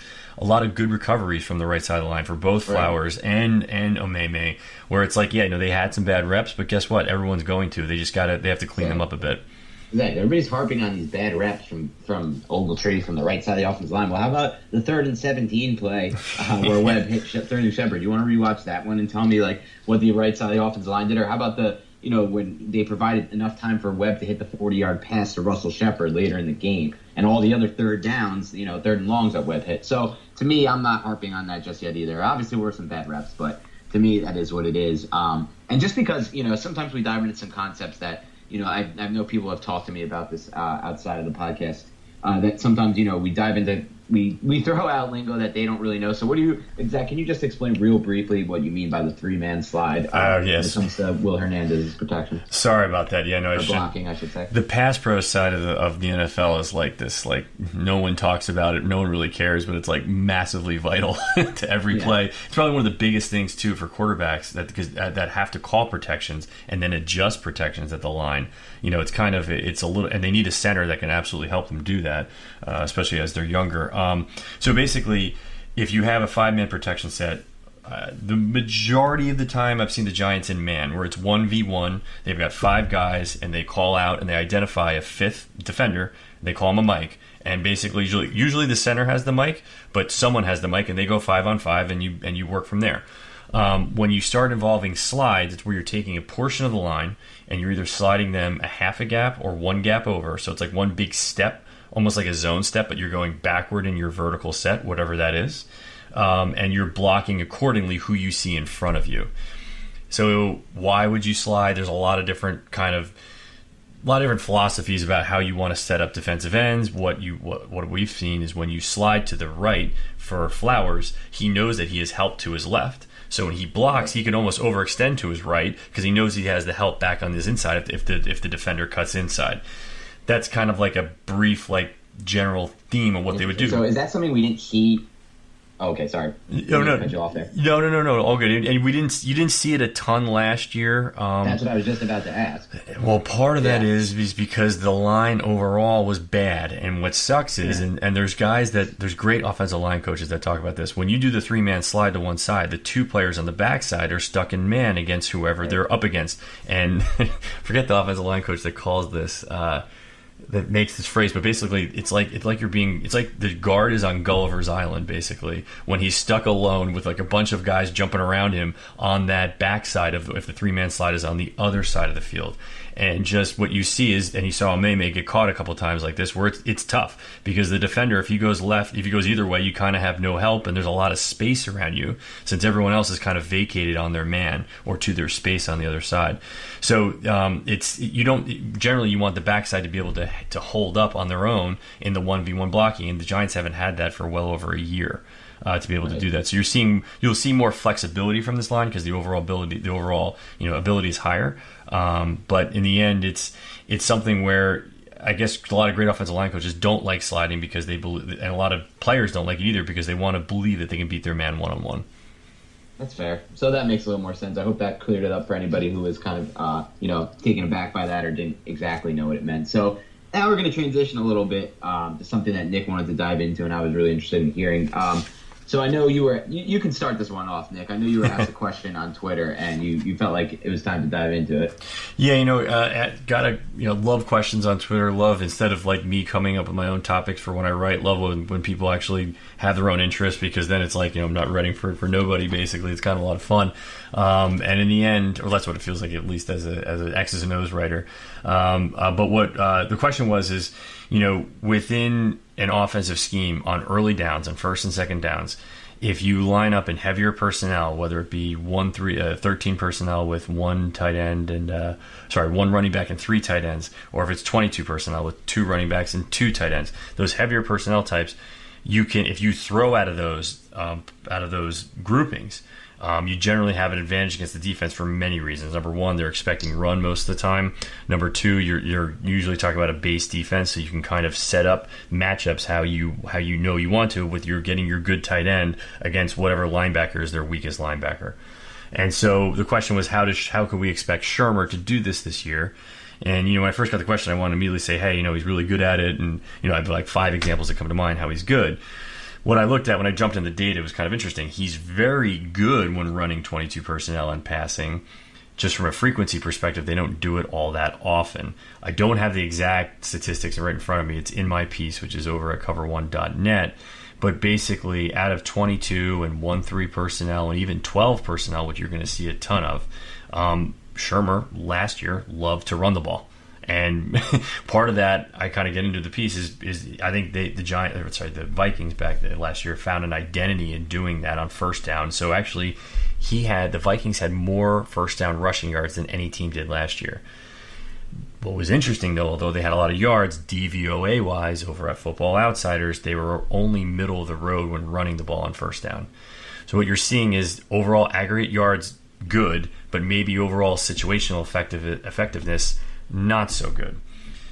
B: good recoveries from the right side of the line for both Flowers and Omeme, where it's like, they had some bad reps, but guess what? Everyone's going to. They have to clean them up a bit.
A: Exactly. Everybody's harping on these bad reps from Ogletree from the right side of the offensive line. Well, how about the 3rd and 17 play where Webb hit third and Shepard? You want to rewatch that one and tell me what the right side of the offensive line did, or how about when they provided enough time for Webb to hit the 40-yard pass to Russell Shepard later in the game, and all the other third downs, third and longs that Webb hit. So to me, I'm not harping on that just yet either. Obviously, there were some bad reps, but to me, that is what it is. And just because sometimes we dive into some concepts that I know people have talked to me about this outside of the podcast. That sometimes we dive into. We throw out lingo that they don't really know. So Zach, can you just explain real briefly what you mean by the 3-man slide
B: yes.
A: when it comes to Will Hernandez's protection?
B: Sorry about that. Yeah, no,
A: blocking, I should say.
B: The pass pro side of the NFL is like this. Like, no one talks about it. No one really cares, but it's like massively vital to every play. It's probably one of the biggest things too for quarterbacks that have to call protections and then adjust protections at the line. It's a little, and they need a center that can absolutely help them do that, especially as they're younger. So basically, if you have a 5-man protection set, the majority of the time I've seen the Giants in man, where it's 1v1. They've got 5 guys, and they call out and they identify a 5th defender. They call him a mic, and basically, usually the center has the mic, but someone has the mic, and they go 5-on-5, and you work from there. When you start involving slides, it's where you're taking a portion of the line, and you're either sliding them a half a gap or 1 gap over. So it's like one big step, almost like a zone step, but you're going backward in your vertical set, whatever that is. And you're blocking accordingly who you see in front of you. So why would you slide? There's a lot of different kind of lot of different philosophies about how you want to set up defensive ends. What we've seen is when you slide to the right for Flowers, he knows that he has help to his left. So when he blocks, he can almost overextend to his right because he knows he has the help back on his inside if the defender cuts inside. That's kind of like a brief, like, general theme of what they would do.
A: So is that something we didn't see? Oh, okay, sorry.
B: No.
A: Cut you off there.
B: No. All good. And you didn't see it a ton last year.
A: That's what I was just about to ask.
B: Well, part of that is because the line overall was bad. And what sucks is, and there's there's great offensive line coaches that talk about this. When you do the 3-man slide to one side, the 2 players on the backside are stuck in man against whoever they're up against. And forget the offensive line coach that calls this. That makes this phrase, but basically it's like the guard is on Gulliver's Island, basically, when he's stuck alone with like a bunch of guys jumping around him on that backside of if the 3-man slide is on the other side of the field. And just what you see is, and you saw Meme get caught a couple times like this, where it's tough because the defender, if he goes either way, you kind of have no help, and there's a lot of space around you since everyone else is kind of vacated on their man or to their space on the other side. So you want the backside to be able to hold up on their own in the 1v1 blocking, and the Giants haven't had that for well over a year. To be able to do that, so you'll see more flexibility from this line because the overall ability is higher. But in the end, it's something where I guess a lot of great offensive line coaches don't like sliding because they believe, and a lot of players don't like it either because they want to believe that they can beat their man one-on-one.
A: That's fair. So that makes a little more sense. I hope that cleared it up for anybody who was kind of taken aback by that or didn't exactly know what it meant. So now we're going to transition a little bit to something that Nick wanted to dive into, and I was really interested in hearing. So I know you can start this one off, Nick. I know you were asked a question on Twitter, and you felt like it was time to dive into it.
B: Yeah, gotta love questions on Twitter. Love, instead of like me coming up with my own topics for when I write, love when people actually have their own interest, because then it's like, I'm not writing for nobody, basically. It's kind of a lot of fun. And in the end, or that's what it feels like, at least as an X's and O's writer. But what the question was is, within an offensive scheme on early downs, on first and second downs, if you line up in heavier personnel, whether it be 13 personnel with one tight end and one running back and 3 tight ends, or if it's 22 personnel with 2 running backs and 2 tight ends, those heavier personnel types, if you throw out of those groupings, you generally have an advantage against the defense for many reasons. Number one, they're expecting run most of the time. Number two, you're usually talking about a base defense, so you can kind of set up matchups how you want to, with getting your good tight end against whatever linebacker is their weakest linebacker. And so the question was, how can we expect Shermer to do this year? And when I first got the question, I wanted to immediately say, hey, he's really good at it, and I have like 5 examples that come to mind how he's good. What I looked at when I jumped in the data was kind of interesting. He's very good when running 22 personnel and passing. Just from a frequency perspective, they don't do it all that often. I don't have the exact statistics right in front of me. It's in my piece, which is over at cover1.net. But basically, out of 22 and 1-3 personnel and even 12 personnel, which you're going to see a ton of, Shermer last year loved to run the ball. And part of that, I kind of get into the piece, is I think the Vikings back last year found an identity in doing that on first down. So actually, the Vikings had more first down rushing yards than any team did last year. What was interesting, though, although they had a lot of yards, DVOA-wise, over at Football Outsiders, they were only middle of the road when running the ball on first down. So what you're seeing is overall aggregate yards good, but maybe overall situational effectiveness not so good.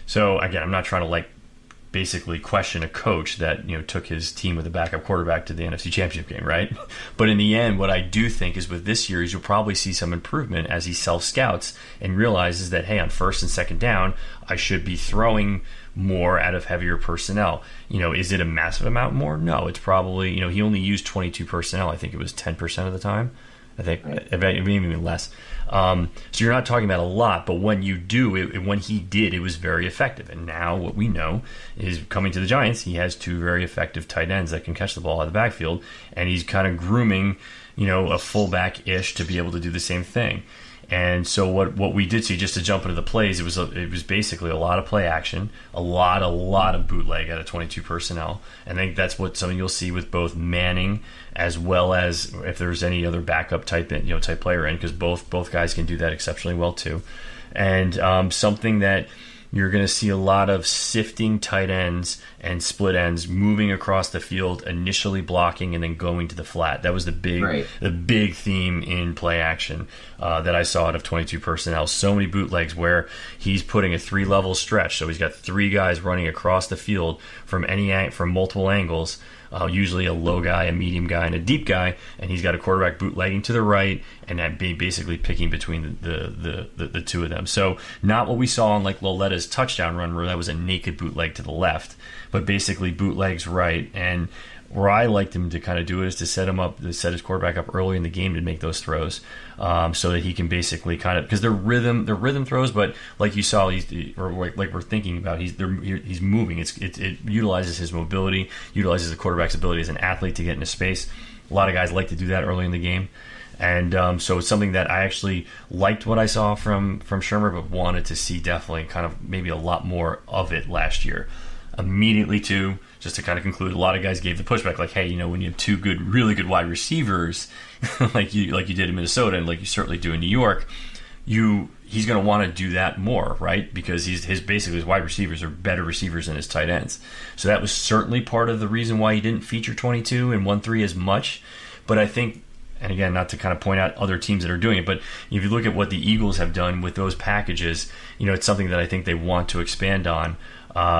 B: So again, I'm not trying to basically question a coach that took his team with a backup quarterback to the NFC Championship game, right? But in the end, what I do think is with this series, you'll probably see some improvement as he self-scouts and realizes that, hey, on first and second down, I should be throwing more out of heavier personnel. Is it a massive amount more? No, it's probably, he only used 22 personnel. I think it was 10% of the time. I think maybe even less. So you're not talking about a lot, but when you do, when he did, it was very effective. And now what we know is, coming to the Giants, he has 2 very effective tight ends that can catch the ball out of the backfield, and he's kind of grooming, a fullback-ish to be able to do the same thing. And so what we did see, just to jump into the plays, it was basically a lot of play action, a lot of bootleg out of 22 personnel. And I think that's something you'll see with both Manning as well as if there's any other backup type player in, because both guys can do that exceptionally well too. And something that you're going to see a lot of sifting tight ends and split ends moving across the field, initially blocking and then going to the flat. That was the big theme in play action that I saw out of 22 personnel. So many bootlegs where he's putting a 3-level stretch. So he's got 3 guys running across the field from multiple angles. Usually a low guy, a medium guy, and a deep guy, and he's got a quarterback bootlegging to the right, and that basically picking between the two of them. So not what we saw on like Lauletta's touchdown run, where that was a naked bootleg to the left, but basically bootlegs right. And where I liked him to kind of do it is to set his quarterback up early in the game to make those throws, so that he can basically kind of, because they're rhythm throws, but like you saw, like we're thinking about, he's moving. It utilizes his mobility, utilizes the quarterback's ability as an athlete to get into space. A lot of guys like to do that early in the game, and so it's something that I actually liked what I saw from Shurmur, but wanted to see definitely kind of maybe a lot more of it last year. Immediately too, just to kind of conclude, a lot of guys gave the pushback like, hey, when you have 2 really good wide receivers, like you did in Minnesota and like you certainly do in New York, he's going to want to do that more, right? Because his wide receivers are better receivers than his tight ends. So that was certainly part of the reason why he didn't feature 22 and 1-3 as much. But I think, and again, not to kind of point out other teams that are doing it, but if you look at what the Eagles have done with those packages, it's something that I think they want to expand on.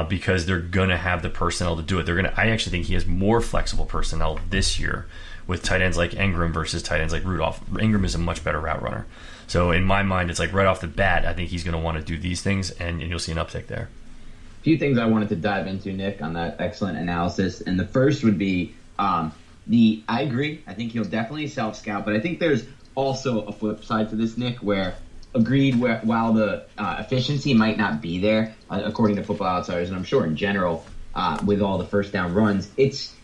B: Because they're going to have the personnel to do it. I actually think he has more flexible personnel this year with tight ends like Ingram versus tight ends like Rudolph. Ingram is a much better route runner. So in my mind, it's like right off the bat, I think he's going to want to do these things, and you'll see an uptick there.
A: A few things I wanted to dive into, Nick, on that excellent analysis. And the first would be I agree. I think he'll definitely self-scout, but I think there's also a flip side to this, Nick, where agreed, while the efficiency might not be there, according to Football Outsiders, and I'm sure in general, with all the first down runs, it's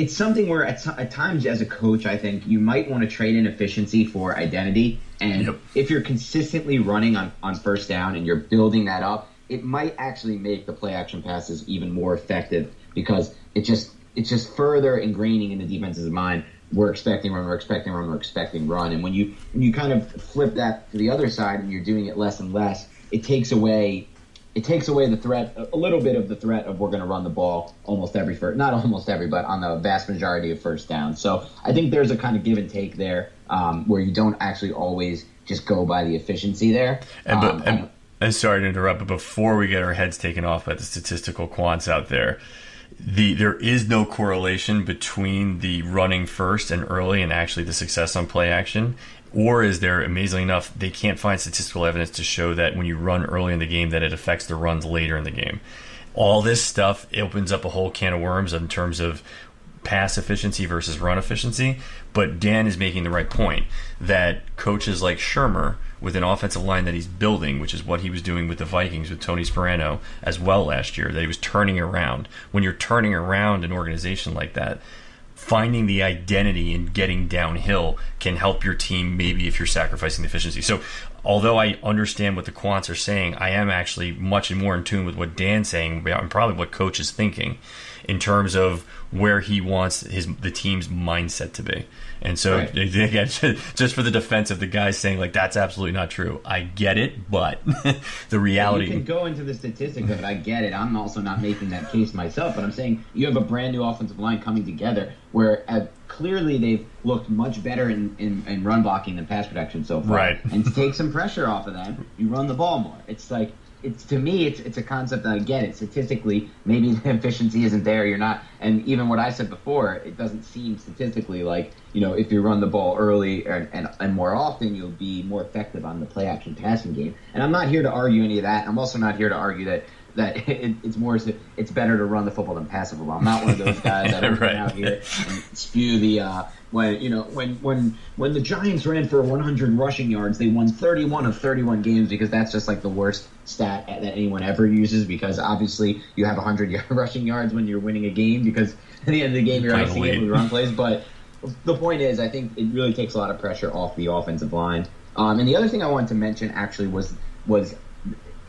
A: something where at times as a coach, I think you might want to trade in efficiency for identity. And if you're consistently running on first down and you're building that up, it might actually make the play action passes even more effective, because it's just further ingraining in the defense's mind. We're expecting run, we're expecting run, we're expecting run. And when you kind of flip that to the other side and you're doing it less and less, it takes away the threat, a little bit of the threat of we're going to run the ball not almost every, but on the vast majority of first down. So I think there's a kind of give and take there, where you don't actually always just go by the efficiency there.
B: And sorry to interrupt, but before we get our heads taken off by the statistical quants out there, there is no correlation between the running first and early and actually the success on play action. Or is there, amazingly enough, they can't find statistical evidence to show that when you run early in the game that it affects the runs later in the game. All this stuff opens up a whole can of worms in terms of pass efficiency versus run efficiency. But Dan is making the right point that coaches like Shurmur, with an offensive line that he's building, which is what he was doing with the Vikings with Tony Sparano as well last year, that he was turning around. When you're turning around an organization like that, finding the identity and getting downhill can help your team, maybe if you're sacrificing the efficiency. So although I understand what the quants are saying, I am actually much more in tune with what Dan's saying and probably what coach is thinking in terms of where he wants the team's mindset to be. And so, right. Again, just for the defense of the guys saying, like, that's absolutely not true. I get it, but the reality...
A: You can go into the statistics of it. I get it. I'm also not making that case myself, but I'm saying you have a brand new offensive line coming together where clearly they've looked much better in run blocking than pass protection so far.
B: Right.
A: And to take some pressure off of them, you run the ball more. It's like... to me, it's a concept that I get it. Statistically, maybe the efficiency isn't there. You're not, and even what I said before, it doesn't seem statistically like, if you run the ball early and more often, you'll be more effective on the play action passing game. And I'm not here to argue any of that. I'm also not here to argue that it's better to run the football than pass the football. I'm not one of those guys that are
B: right.
A: out here and spew the when the Giants ran for 100 rushing yards, they won 31 of 31 games, because that's just like the worst stat that anyone ever uses, because obviously you have 100 rushing yards when you're winning a game, because at the end of the game you're icing it with run plays. But the point is, I think it really takes a lot of pressure off the offensive line. And the other thing I wanted to mention actually was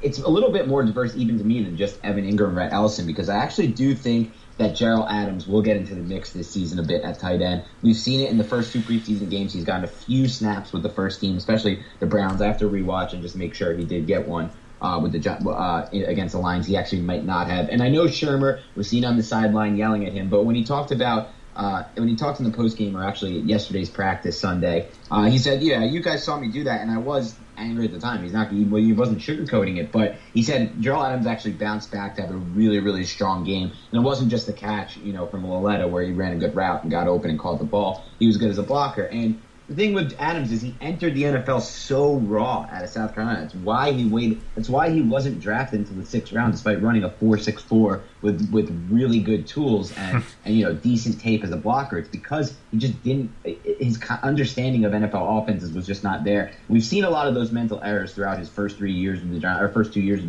A: it's a little bit more diverse even to me than just Evan Ingram and Rhett Ellison, because I actually do think that Gerald Adams will get into the mix this season a bit at tight end. We've seen it in the first 2 preseason games. He's gotten a few snaps with the first team, especially the Browns. I have to rewatch and just make sure he did get one. against the Lions. He actually might not have. And I know Shermer was seen on the sideline yelling at him, but when he talked about when he talked in the postgame, or actually yesterday's practice Sunday, he said, "Yeah, you guys saw me do that, and I was angry at the time." He wasn't sugarcoating it, but he said Gerald Adams actually bounced back to have a really, really strong game, and it wasn't just the catch, from Lauletta where he ran a good route and got open and caught the ball. He was good as a blocker, and the thing with Adams is he entered the NFL so raw out of South Carolina. That's why he wasn't drafted until the 6th round, despite running a 4.64 with really good tools and decent tape as a blocker. It's because he just didn't. His understanding of NFL offenses was just not there. We've seen a lot of those mental errors throughout his first 2 years of the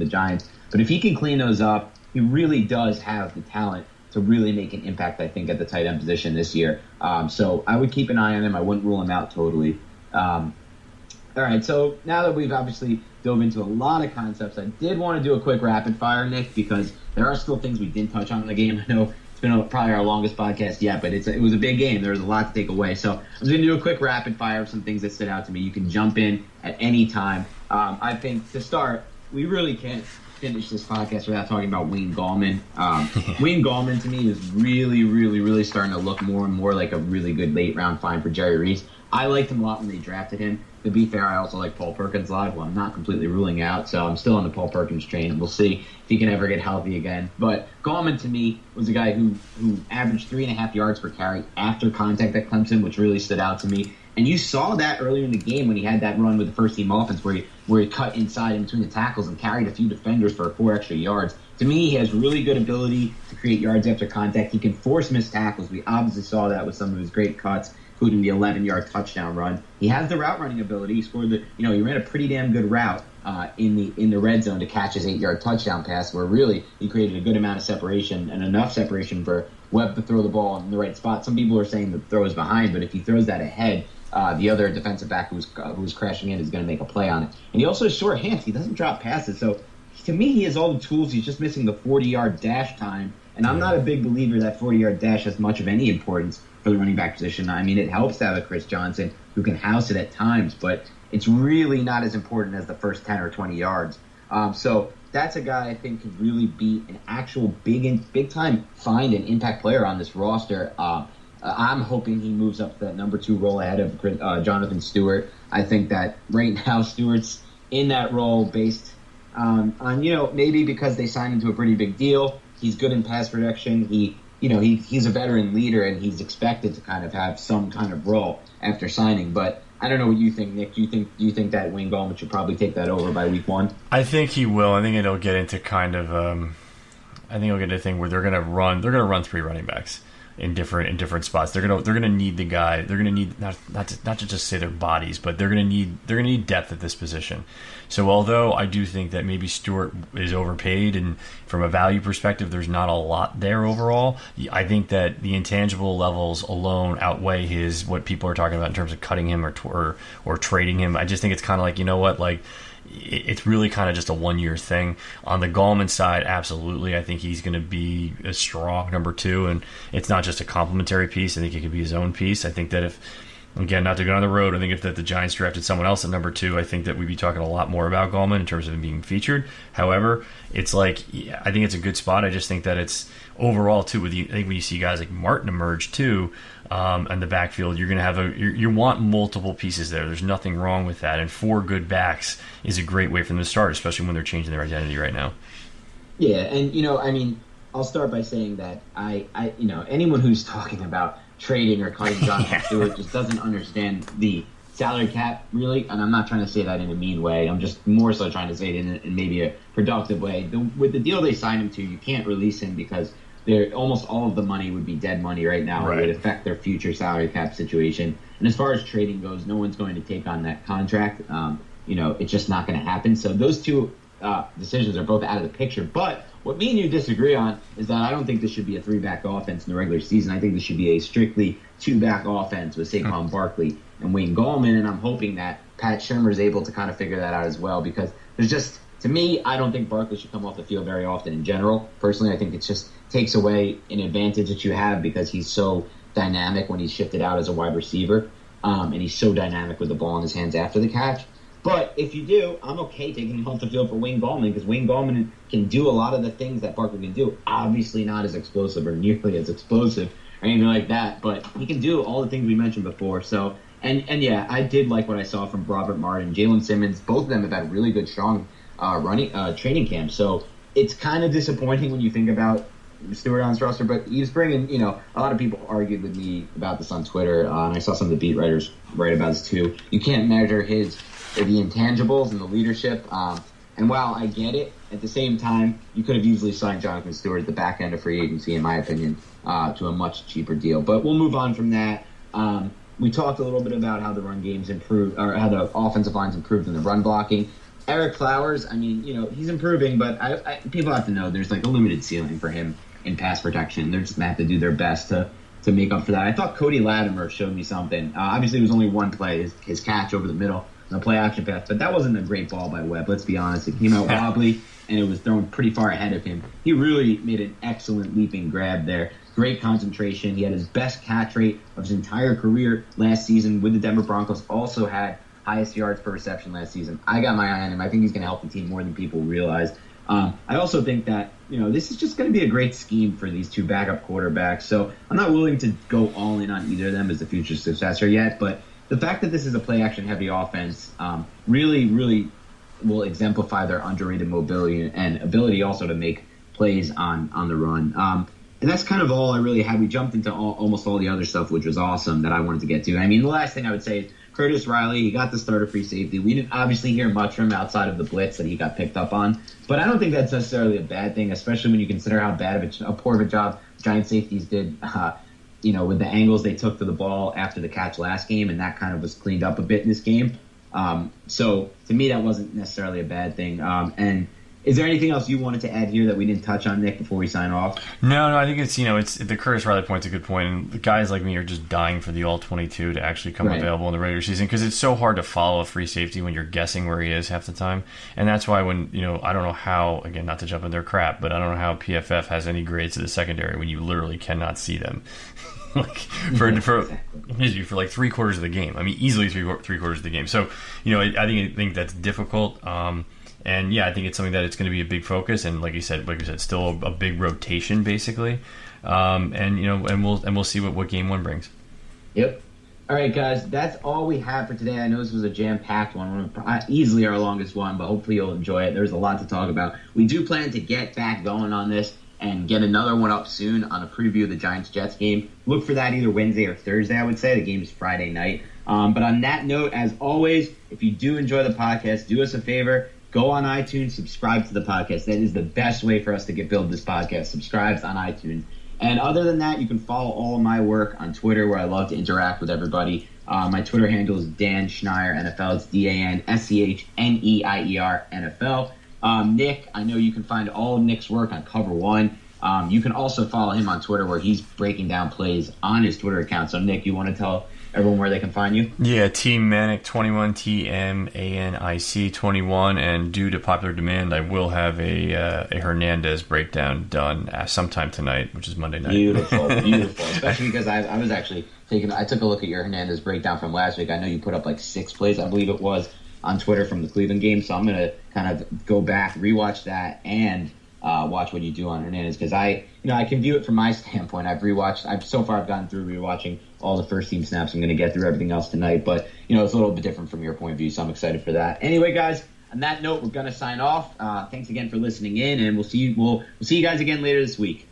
A: Giants. But if he can clean those up, he really does have the talent to really make an impact, I think, at the tight end position this year. So I would keep an eye on him. I wouldn't rule him out totally. All right, so now that we've obviously dove into a lot of concepts, I did want to do a quick rapid fire, Nick, because there are still things we didn't touch on in the game. I know it's been probably our longest podcast yet, but it was a big game. There was a lot to take away. So I'm just going to do a quick rapid fire of some things that stood out to me. You can jump in at any time. I think to start, we really can't finish this podcast without talking about Wayne Gallman. Wayne Gallman, to me, is really, really, really starting to look more and more like a really good late-round find for Jerry Reese. I liked him a lot when they drafted him. To be fair, I also like Paul Perkins a lot. Well, I'm not completely ruling out, so I'm still on the Paul Perkins train. We'll see if he can ever get healthy again. But Gallman, to me, was a guy who averaged 3.5 yards per carry after contact at Clemson, which really stood out to me. And you saw that earlier in the game when he had that run with the first-team offense where he cut inside in between the tackles and carried a few defenders for 4 extra yards. To me, he has really good ability to create yards after contact. He can force missed tackles. We obviously saw that with some of his great cuts, including the 11-yard touchdown run. He has the route running ability. He scored he ran a pretty damn good route in the red zone to catch his 8-yard touchdown pass, where really he created a good amount of separation and enough separation for Webb to throw the ball in the right spot. Some people are saying the throw is behind, but if he throws that ahead, the other defensive back who's crashing in is going to make a play on it. And he also has short hands. He doesn't drop passes. So to me, he has all the tools. He's just missing the 40-yard dash time. And I'm not a big believer that 40-yard dash has much of any importance for the running back position. I mean, it helps to have a Chris Johnson who can house it at times, but it's really not as important as the first 10 or 20 yards. So that's a guy I think could really be an actual big-time find and impact player on this roster. I'm hoping he moves up to that number 2 role ahead of Jonathan Stewart. I think that right now Stewart's in that role based on maybe because they signed him to a pretty big deal. He's good in pass protection. He's a veteran leader, and he's expected to kind of have some kind of role after signing. But I don't know what you think, Nick. Do you think that Wayne Gallman should probably take that over by week 1?
B: I think he will. I think it'll get into kind of I think it'll get into a thing where they're going to run 3 running backs in different spots. They're gonna need the guy. They're gonna need not to just say their bodies, but they're gonna need depth at this position. So although I do think that maybe Stewart is overpaid, and from a value perspective, there's not a lot there overall, I think that the intangible levels alone outweigh what people are talking about in terms of cutting him or trading him. I just think it's kind of like, it's really kind of just a 1-year thing. On the Gallman side, absolutely. I think he's going to be a strong number 2, and it's not just a complementary piece. I think it could be his own piece. I think that if, again, not to go on the road, I think if the Giants drafted someone else at number 2, I think that we'd be talking a lot more about Gallman in terms of him being featured. However, it's I think it's a good spot. I just think that it's overall, too, I think when you see guys like Martin emerge, too, in the backfield, you're going to have you want multiple pieces there. There's nothing wrong with that, and 4 good backs is a great way for them to start, especially when they're changing their identity right now.
A: Yeah, and I'll start by saying that anyone who's talking about trading or cutting Jonathan Stewart just doesn't understand the salary cap, really, and I'm not trying to say that in a mean way. I'm just more so trying to say it in maybe a productive way. With the deal they signed him to, you can't release him because almost all of the money would be dead money right now. Right. It would affect their future salary cap situation. And as far as trading goes, no one's going to take on that contract. It's just not going to happen. So those 2 decisions are both out of the picture. But what me and you disagree on is that I don't think this should be a 3-back offense in the regular season. I think this should be a strictly 2-back offense with Saquon Barkley and Wayne Gallman. And I'm hoping that Pat Shurmur is able to kind of figure that out as well, because there's just, to me, I don't think Barkley should come off the field very often in general. Personally, I think it just takes away an advantage that you have because he's so dynamic when he's shifted out as a wide receiver, and he's so dynamic with the ball in his hands after the catch. But if you do, I'm okay taking him off the field for Wayne Gallman because Wayne Gallman can do a lot of the things that Parker can do. Obviously not as explosive or nearly as explosive or anything like that, but he can do all the things we mentioned before. So, and yeah, I did like what I saw from Robert Martin, Jalen Simmons. Both of them have had really good, strong training camps. So it's kind of disappointing when you think about Stewart on his roster, but he's bringing, a lot of people argued with me about this on Twitter, and I saw some of the beat writers write about this too. You can't measure the intangibles and the leadership. And while I get it, at the same time, you could have easily signed Jonathan Stewart at the back end of free agency, in my opinion, to a much cheaper deal. But we'll move on from that. We talked a little bit about how the run game's improved, or how the offensive line's improved in the run blocking. Eric Flowers, he's improving, but people have to know there's like a limited ceiling for him in pass protection. They're just going to have to do their best to make up for that. I thought Cody Latimer showed me something. Obviously, it was only one play, his catch over the middle. The play action pass, but that wasn't a great ball by Webb. Let's be honest. It came out wobbly, and it was thrown pretty far ahead of him. He really made an excellent leaping grab there. Great concentration. He had his best catch rate of his entire career last season with the Denver Broncos. Also had highest yards per reception last season. I got my eye on him. I think he's going to help the team more than people realize. I also think that, this is just going to be a great scheme for these two backup quarterbacks. So I'm not willing to go all in on either of them as the future successor yet, but the fact that this is a play-action-heavy offense really, really will exemplify their underrated mobility and ability also to make plays on the run. And that's kind of all I really had. We jumped into almost all the other stuff, which was awesome, that I wanted to get to. The last thing I would say is Curtis Riley, he got the starter free safety. We didn't obviously hear much from him outside of the blitz that he got picked up on. But I don't think that's necessarily a bad thing, especially when you consider how poor of a job Giant safeties did with the angles they took to the ball after the catch last game, and that kind of was cleaned up a bit in this game. So to me, that wasn't necessarily a bad thing. And is there anything else you wanted to add here that we didn't touch on, Nick, before we sign off?
B: No, I think it's the Curtis Riley point's a good point, and the guys like me are just dying for the All-22 to actually come available in the regular season because it's so hard to follow a free safety when you're guessing where he is half the time, and that's why when I don't know how, again, not to jump in their crap, but I don't know how PFF has any grades to the secondary when you literally cannot see them. for like 3/4 of the game. Easily three-quarters of the game. So, I think that's difficult. And yeah, I think it's something that it's going to be a big focus. And like you said, still a big rotation basically. And we'll see what game one brings.
A: Yep. All right, guys, that's all we have for today. I know this was a jam-packed one, easily our longest one, but hopefully you'll enjoy it. There's a lot to talk about. We do plan to get back going on this and get another one up soon on a preview of the Giants-Jets game. Look for that either Wednesday or Thursday, I would say. The game is Friday night. But on that note, as always, if you do enjoy the podcast, do us a favor. Go on iTunes, subscribe to the podcast. That is the best way for us to build this podcast. Subscribe on iTunes. And other than that, you can follow all of my work on Twitter, where I love to interact with everybody. My Twitter handle is Dan Schneier NFL. It's DANSCHNEIER NFL. Nick, I know you can find all of Nick's work on Cover One. You can also follow him on Twitter, where he's breaking down plays on his Twitter account. So, Nick, you want to tell everyone where they can find you?
B: Yeah, Team Manic 21, TMANIC 21, and due to popular demand, I will have a Hernandez breakdown done sometime tonight, which is Monday night.
A: Beautiful. Especially because I was actually I took a look at your Hernandez breakdown from last week. I know you put up like 6 plays, I believe it was, on Twitter from the Cleveland game. So I'm going to kind of go back, rewatch that, and watch what you do on Hernandez, because I can view it from my standpoint. I've gotten through rewatching all the first team snaps. I'm going to get through everything else tonight, but it's a little bit different from your point of view, so I'm excited for that. Anyway, guys, on that note, we're going to sign off. Thanks again for listening in, and we'll see you guys again later this week.